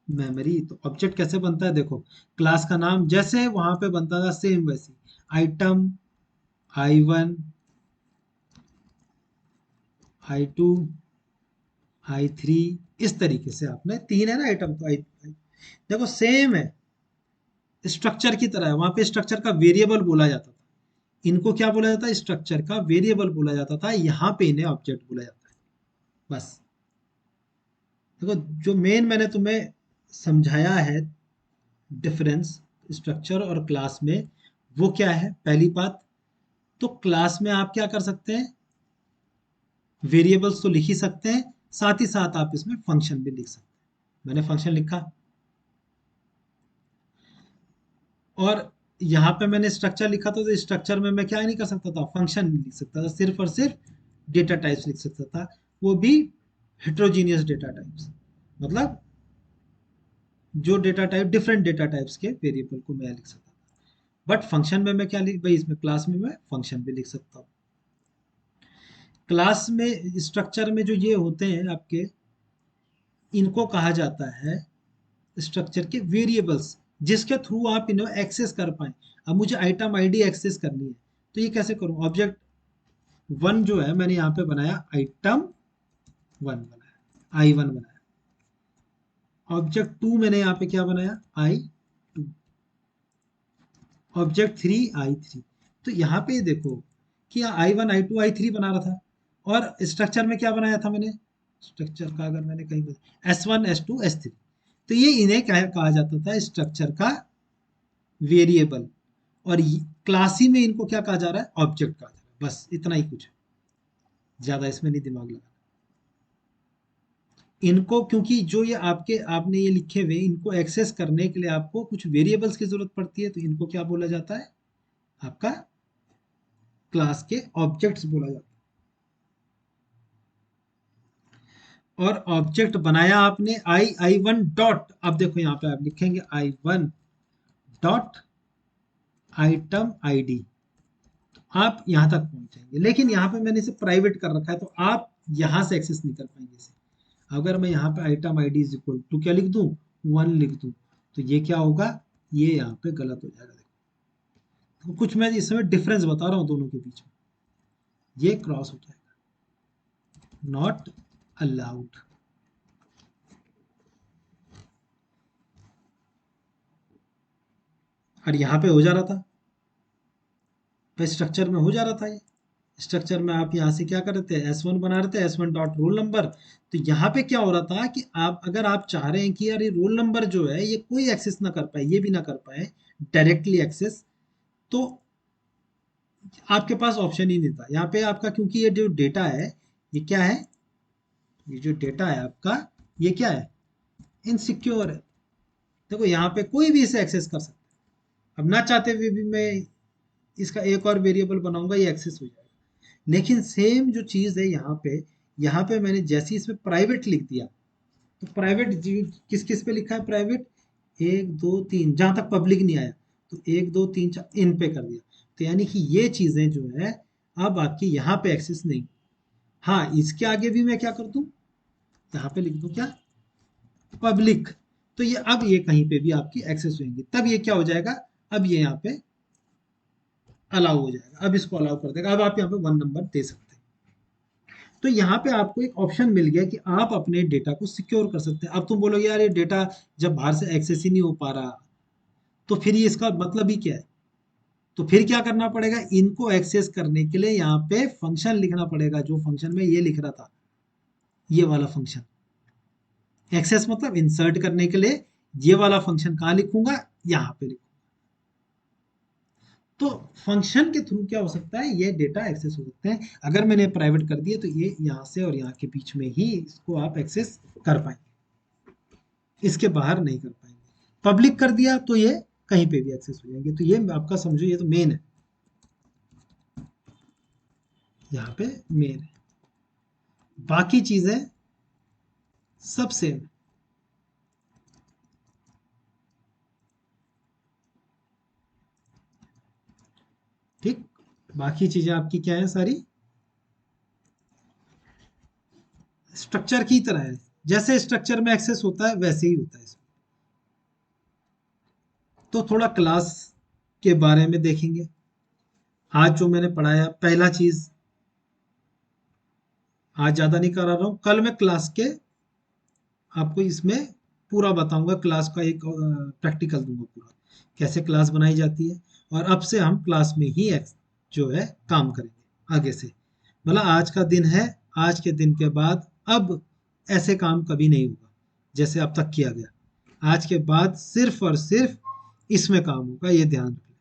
मेमोरी। तो ऑब्जेक्ट कैसे बनता है देखो। क्लास का नाम जैसे वहां पे बनता था सेम वैसी, आइटम I1 I2 I3, इस तरीके से आपने, तीन है ना आइटम, तो आई देखो सेम है, स्ट्रक्चर की तरह है। वहां पे स्ट्रक्चर का वेरिएबल बोला जाता था। इनको क्या बोला जाता है? स्ट्रक्चर का वेरिएबल बोला जाता था। यहाँ पे इन्हें ऑब्जेक्ट बोला जाता है। बस देखो, जो मेन मैंने तुम्हें समझाया है डिफरेंस स्ट्रक्चर और क्लास में, वो क्या है? पहली बात तो क्लास में आप क्या कर सकते हैं? वेरिएबल्स तो लिख ही सकते हैं, साथ ही साथ आप इसमें फंक्शन भी लिख सकते हैं। मैंने फंक्शन लिखा। और यहाँ पे मैंने स्ट्रक्चर लिखा था, तो स्ट्रक्चर में मैं क्या नहीं कर सकता था? फंक्शन नहीं लिख सकता था, सिर्फ और सिर्फ डेटा टाइप्स लिख सकता था। वो भी हेट्रोजीनियस डेटा टाइप्स, मतलब जो data type, different data types के वेरिएबल को मैं लिख सकता था। बट फंक्शन में मैं क्या लिख भाई, इसमें क्लास में मैं फंक्शन भी लिख सकता हूँ। क्लास में स्ट्रक्चर में जो ये होते हैं आपके, इनको कहा जाता है स्ट्रक्चर के वेरिएबल्स, जिसके थ्रू आप इन्हें एक्सेस कर पाए। अब मुझे आइटम आईडी एक्सेस करनी है, तो ये कैसे करूं? ऑब्जेक्ट वन जो है मैंने यहाँ पे बनाया आइटम वन बनाया, I1 बनाया। ऑब्जेक्ट टू मैंने यहाँ पे क्या बनाया? I2। Object three I3। तो यहाँ पे देखो कि I1 I2 I3 बना रहा था। और स्ट्रक्चर में क्या बनाया था मैंने? स्ट्रक्चर का अगर मैंने कहीं S1 S2 S3, तो ये इन्हें क्या कहा जाता था? स्ट्रक्चर का वेरिएबल। और क्लासी में इनको क्या कहा जा रहा है? ऑब्जेक्ट कहा जा रहा है। बस इतना ही कुछ है, ज्यादा इसमें नहीं दिमाग लगा। इनको क्योंकि जो ये आपके आपने ये लिखे हुए, इनको एक्सेस करने के लिए आपको कुछ वेरिएबल्स की जरूरत पड़ती है, तो इनको क्या बोला जाता है? आपका क्लास के ऑब्जेक्ट्स बोला जाता है। और ऑब्जेक्ट बनाया आपने I1 डॉट, अब देखो यहाँ पे आप लिखेंगे I1 डॉट आइटम आईडी। आप यहाँ तक पहुंचेंगे, लेकिन यहाँ पे मैंने इसे प्राइवेट कर रखा है, तो आप यहाँ से एक्सेस नहीं कर पाएंगे इसे। अगर मैं यहाँ पे item ID is equal to क्या लिख दूं? 1 लिख दूं, तो ये क्या होगा? ये यहाँ पे गलत हो जाएगा। देखो, तो कुछ मैं इस समय डिफरेंस बता रहा हूँ दोनों के बीच में, ये क्रॉस हो जाएगा, नॉट अलाउड। और यहाँ पे हो जा रहा था, स्ट्रक्चर में हो जा रहा था ये, स्ट्रक्चर में आप यहाँ से क्या कर रहे थे, S1 बना रहे थे, S1 डॉट रोल नंबर। तो यहाँ पे क्या हो रहा था कि आप अगर आप चाह रहे हैं कि यार ये रोल नंबर जो है ये कोई एक्सेस ना कर पाए, ये भी ना कर पाए डायरेक्टली एक्सेस, तो आपके पास ऑप्शन ही नहीं था यहाँ पे आपका, क्योंकि ये जो डेटा है ये क्या है, ये जो डेटा है आपका ये क्या है, इनसिक्योर है। देखो यहाँ पे कोई भी इसे एक्सेस कर सकता है। अब ना चाहते हुए भी मैं इसका एक और वेरिएबल बनाऊंगा, ये एक्सेस हो जाएगा। लेकिन सेम जो चीज़ है यहाँ पे मैंने जैसे ही इसमें प्राइवेट लिख दिया, तो प्राइवेट किस किस पे लिखा है प्राइवेट, एक दो तीन, जहां तक पब्लिक नहीं आया, तो एक दो तीन चार इन पे कर दिया। तो यानी कि ये चीजें जो है अब आपकी यहाँ पे एक्सेस नहीं। हाँ, इसके आगे भी मैं क्या कर दूं, यहाँ पे लिख दूं क्या, पब्लिक। तो ये अब ये कहीं पे भी आपकी एक्सेस होंगी, तब ये क्या हो जाएगा, अब ये यहाँ पे अलाउ हो जाएगा, अब इसको अलाउ कर देगा, अब आप यहाँ पे 1 नंबर दे सकते हैं। तो यहाँ पे आपको एक ऑप्शन मिल गया कि आप अपने डेटा को सिक्योर कर सकते हैं। अब तुम बोलोगे यार ये डेटा जब बाहर से एक्सेस ही नहीं हो पा रहा, तो फिर ये इसका मतलब ही क्या है। तो फिर क्या करना पड़ेगा, इनको एक्सेस करने के लिए यहाँ पे फंक्शन लिखना पड़ेगा, जो फंक्शन में ये लिख रहा था, ये वाला फंक्शन। एक्सेस मतलब इंसर्ट करने के लिए ये वाला फंक्शन कहाँ लिखूंगा, यहाँ पे लिखूंगा। तो फंक्शन के थ्रू क्या हो सकता है, ये डेटा एक्सेस हो सकते हैं। अगर मैंने प्राइवेट कर दिया तो ये यहाँ से और यहाँ के बीच में ही इसको आप एक्सेस कर पाएंगे, इसके बाहर नहीं कर पाएंगे। पब्लिक कर दिया तो ये कहीं पे भी एक्सेस हो जाएंगे। तो ये आपका समझो, ये तो मेन है, यहाँ पे मेन है, बाकी चीजें सब सेम है। ठीक, बाकी चीजें आपकी क्या है, सारी स्ट्रक्चर की तरह है। जैसे स्ट्रक्चर में एक्सेस होता है वैसे ही होता है इसमें। तो थोड़ा क्लास के बारे में देखेंगे। आज जो मैंने पढ़ाया, पहला चीज, आज ज्यादा नहीं करा रहा हूँ, कल मैं क्लास के आपको इसमें पूरा बताऊंगा, क्लास का एक प्रैक्टिकल दूंगा पूरा, कैसे क्लास बनाई जाती है। और अब से हम क्लास में ही जो है काम करेंगे आगे से। मतलब आज का दिन है, आज के दिन के बाद अब ऐसे काम कभी नहीं होगा जैसे अब तक किया गया। आज के बाद सिर्फ और सिर्फ इसमें काम होगा, ये ध्यान रखना।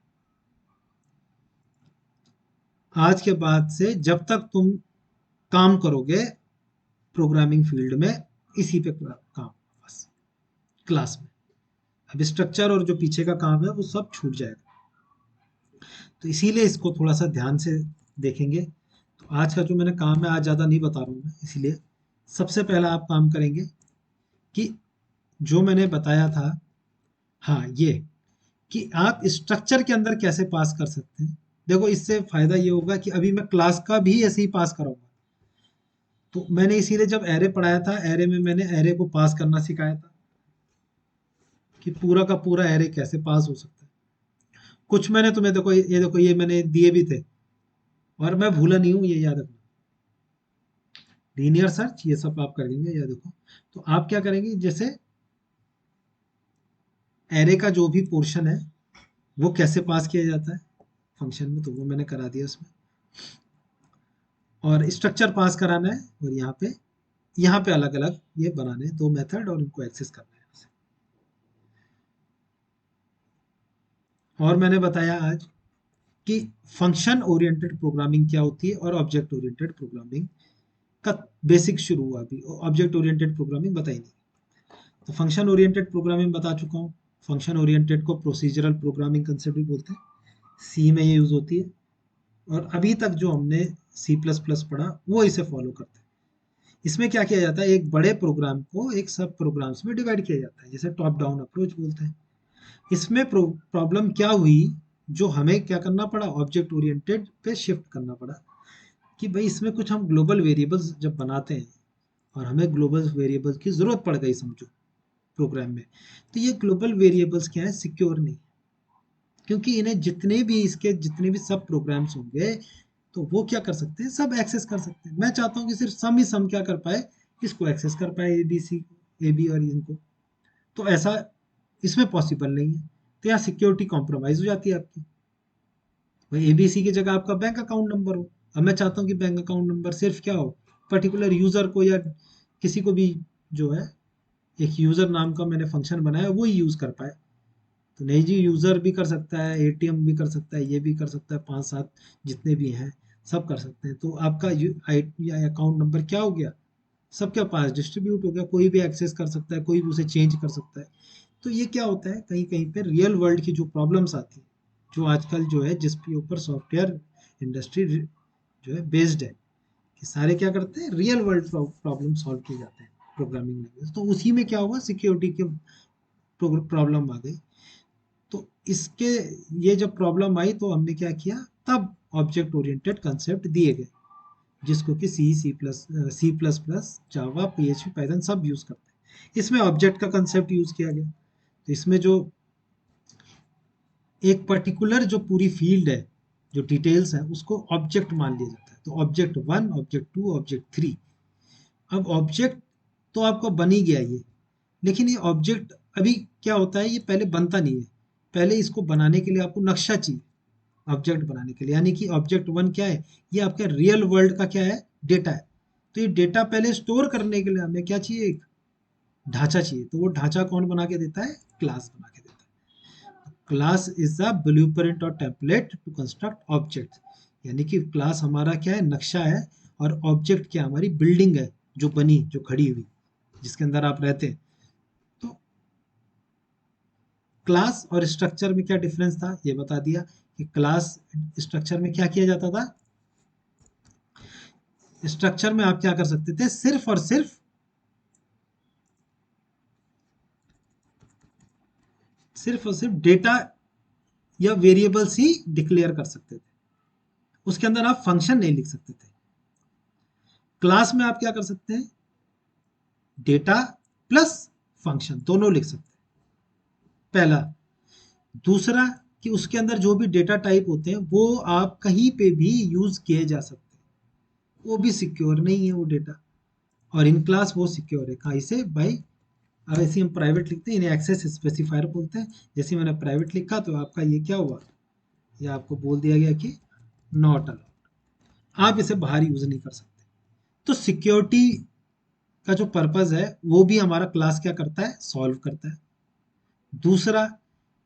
आज के बाद से जब तक तुम काम करोगे प्रोग्रामिंग फील्ड में, इसी पे काम बस, क्लास में। अब स्ट्रक्चर और जो पीछे का काम है वो सब छूट जाएगा। तो इसीलिए इसको थोड़ा सा ध्यान से देखेंगे। तो आज का जो मैंने काम है, आज ज़्यादा नहीं बता रहा हूँ मैं, इसीलिए सबसे पहला आप काम करेंगे कि जो मैंने बताया था, हाँ ये, कि आप स्ट्रक्चर के अंदर कैसे पास कर सकते हैं। देखो इससे फायदा ये होगा कि अभी मैं क्लास का भी ऐसे ही पास कराऊंगा। तो मैंने इसीलिए जब एरे पढ़ाया था, एरे में मैंने एरे को पास करना सिखाया था, कि पूरा का पूरा एरे कैसे पास हो सकता है। कुछ मैंने तुम्हें, देखो ये देखो, ये मैंने दिए भी थे और मैं भूला नहीं हूँ, ये याद रखना। लीनियर सर्च ये सब आप करेंगे, या देखो। तो आप क्या करेंगे, जैसे एरे का जो भी पोर्शन है वो कैसे पास किया जाता है फंक्शन में, तो वो मैंने करा दिया उसमें। और स्ट्रक्चर पास कराना है, और यहाँ पे अलग अलग ये बनाने हैं 2 मेथड, और इनको एक्सेस करना है। और मैंने बताया आज कि फंक्शन ओरिएंटेड प्रोग्रामिंग क्या होती है और ऑब्जेक्ट ओरिएंटेड प्रोग्रामिंग का बेसिक शुरू हुआ। अभी ऑब्जेक्ट ओरिएंटेड प्रोग्रामिंग बताई नहीं। तो फंक्शन ओरिएंटेड प्रोग्रामिंग बता चुका हूँ। फंक्शन ओरिएंटेड को प्रोसीजरल प्रोग्रामिंग कंसेप्ट भी बोलते हैं, सी में ये यूज होती है। और अभी तक जो हमने सी प्लस प्लस पढ़ा वो इसे फॉलो करते हैं। इसमें क्या किया जाता है, एक बड़े प्रोग्राम को एक सब प्रोग्राम्स में डिवाइड किया जाता है, जिसे टॉप डाउन अप्रोच बोलते हैं। इसमें प्रॉब्लम क्या हुई, जो हमें क्या करना पड़ा, ऑब्जेक्ट ओरिएंटेड पे शिफ्ट करना पड़ा, कि भाई इसमें कुछ हम ग्लोबल वेरिएबल्स जब बनाते हैं, और हमें ग्लोबल वेरिएबल्स की जरूरत पड़ गई समझो प्रोग्राम में, तो ये ग्लोबल वेरिएबल्स क्या है, सिक्योर नहीं, क्योंकि इन्हें जितने भी इसके जितने भी सब प्रोग्राम्स होंगे, तो वो क्या कर सकते हैं, सब एक्सेस कर सकते हैं। मैं चाहता हूँ कि सिर्फ सम ही सम क्या कर पाए, इसको एक्सेस कर पाए, A B C, A B और इनको। तो ऐसा इसमें पॉसिबल नहीं है। तो यहाँ सिक्योरिटी कॉम्प्रोमाइज हो जाती है आपकी। भाई ए बी सी की जगह आपका बैंक अकाउंट नंबर हो, अब मैं चाहता हूँ कि बैंक अकाउंट नंबर सिर्फ क्या हो, पर्टिकुलर यूजर को या किसी को भी जो है, एक यूजर नाम का मैंने फंक्शन बनाया वो ही यूज कर पाए। तो नहीं जी, यूजर भी कर सकता है, एटीएम भी कर सकता है, ये भी कर सकता है, 5-7 जितने भी हैं सब कर सकते हैं। तो आपका अकाउंट नंबर क्या हो गया, सबके पास डिस्ट्रीब्यूट हो गया, कोई भी एक्सेस कर सकता है, कोई भी उसे चेंज कर सकता है। तो ये क्या होता है, कहीं कहीं पे रियल वर्ल्ड की जो प्रॉब्लम्स आती है, जो आजकल जो है जिसके ऊपर सॉफ्टवेयर इंडस्ट्री जो है बेस्ड है, कि सारे क्या करते हैं, रियल वर्ल्ड प्रॉब्लम सॉल्व किए जाते हैं प्रोग्रामिंग लैंग्वेज। तो उसी में क्या हुआ, सिक्योरिटी के प्रॉब्लम आ गई। तो इसके, ये जब प्रॉब्लम आई तो हमने क्या किया, तब ऑब्जेक्ट ओरिएंटेड कंसेप्ट दिए गए, जिसको कि सी प्लस प्लस, जावा, पीएचपी, पाइथन सब यूज करते हैं। इसमें ऑब्जेक्ट का कंसेप्ट यूज किया गया। तो इसमें जो एक पर्टिकुलर जो पूरी फील्ड है, जो डिटेल्स है, उसको ऑब्जेक्ट मान लिया जाता है। तो object one, object two, object three. अब ऑब्जेक्ट तो आपका बन ही गया ये, लेकिन ये ऑब्जेक्ट अभी क्या होता है, ये पहले बनता नहीं है। पहले इसको बनाने के लिए आपको नक्शा चाहिए, ऑब्जेक्ट बनाने के लिए। यानी कि ऑब्जेक्ट वन क्या है, ये आपका रियल वर्ल्ड का क्या है, डेटा है। तो ये डेटा पहले स्टोर करने के लिए हमें क्या चाहिए, एक ढांचा चाहिए। तो वो ढांचा कौन बना के देता है, क्लास बना के देता है। क्लास इज द ब्लूप्रिंट और टेम्पलेट टू कंस्ट्रक्ट ऑब्जेक्ट। यानी कि क्लास हमारा क्या है, नक्शा है, और ऑब्जेक्ट क्या हमारी बिल्डिंग है, जो बनी, जो खड़ी हुई, जिसके अंदर आप रहते हैं। तो क्लास और स्ट्रक्चर में क्या डिफरेंस था, ये बता दिया कि क्लास स्ट्रक्चर में क्या किया जाता था। स्ट्रक्चर में आप क्या कर सकते थे, सिर्फ और सिर्फ डेटा या वेरिएबल्स ही डिक्लेयर कर सकते थे। उसके अंदर आप फंक्शन नहीं लिख सकते थे। क्लास में आप क्या कर सकते हैं, डेटा प्लस फंक्शन दोनों लिख सकते हैं, पहला। दूसरा, कि उसके अंदर जो भी डेटा टाइप होते हैं वो आप कहीं पे भी यूज किए जा सकते हैं, वो भी सिक्योर नहीं है वो डेटा। और इन क्लास वो सिक्योर है, कहाँ से भाई, अब ऐसे हम प्राइवेट लिखते हैं, इन्हें एक्सेस स्पेसिफायर बोलते हैं। जैसे मैंने प्राइवेट लिखा तो आपका ये क्या हुआ, ये आपको बोल दिया गया कि नॉट अलाउड, आप इसे बाहर यूज नहीं कर सकते। तो सिक्योरिटी का जो पर्पज है वो भी हमारा क्लास क्या करता है, सॉल्व करता है। दूसरा,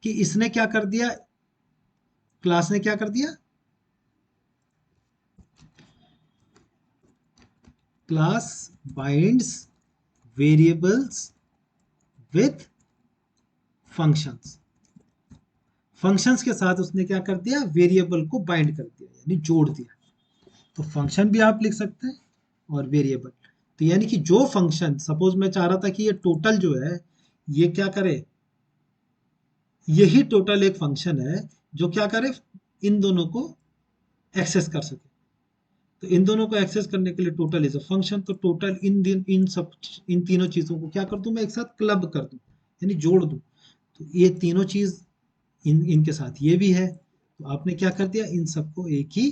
कि इसने क्या कर दिया, क्लास ने क्या कर दिया, class binds variables with functions. Functions के साथ उसने क्या कर दिया, वेरिएबल को बाइंड कर दिया, यानी जोड़ दिया। तो फंक्शन भी आप लिख सकते हैं और वेरिएबल। तो यानी कि जो फंक्शन, सपोज मैं चाह रहा था कि ये टोटल जो है ये क्या करे, यही टोटल एक फंक्शन है जो क्या करे, इन दोनों को एक्सेस कर सके। तो इन दोनों को एक्सेस करने के लिए टोटल इज अ फंक्शन। तो टोटल इन तीनों चीजों को क्या कर दूं मैं, एक साथ क्लब कर दूं, यानी जोड़ दूं। तो ये तीनों चीज इनके साथ ये भी है। तो आपने क्या कर दिया, इन सबको एक ही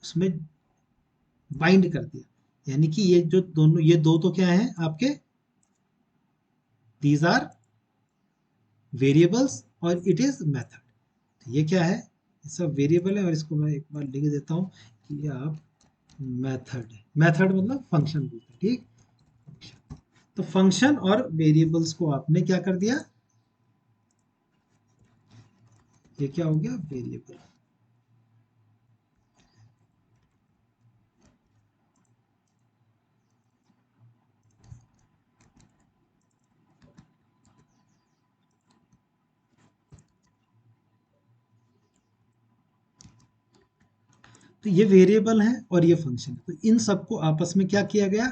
उसमें बाइंड कर दिया। यानी कि ये जो दोनों, ये दो तो क्या है आपके, दीज आर वेरिएबल्स और इट इज मेथड। तो ये क्या है, ये सब वेरिएबल है, और इसको मैं एक बार लिख देता हूँ कि ये आप मेथड है। मेथड मतलब फंक्शन बोलते हैं, ठीक। तो फंक्शन और वेरिएबल्स को आपने क्या कर दिया, ये क्या हो गया, वेरिएबल। तो ये वेरिएबल है और ये फंक्शन है। तो इन सबको आपस में क्या किया गया,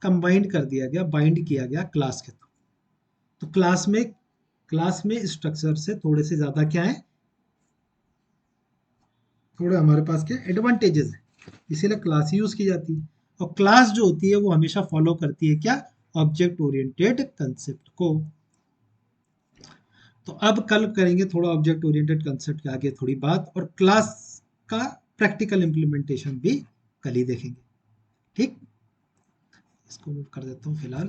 कंबाइंड कर दिया गया, बाइंड किया गया क्लास के थ्रू। तो क्लास में स्ट्रक्चर से थोड़े से ज्यादा क्या है, थोड़े हमारे पास क्या एडवांटेजेस है, इसीलिए क्लास यूज की जाती है। और क्लास जो होती है वो हमेशा फॉलो करती है क्या, ऑब्जेक्ट ओरिएंटेड कंसेप्ट को। तो अब कल करेंगे थोड़ा ऑब्जेक्ट ओरिएंटेड कंसेप्ट के आगे थोड़ी बात, और क्लास का प्रैक्टिकल इम्प्लीमेंटेशन भी कल ही देखेंगे, ठीक। इसको मूव कर देता हूँ फिलहाल।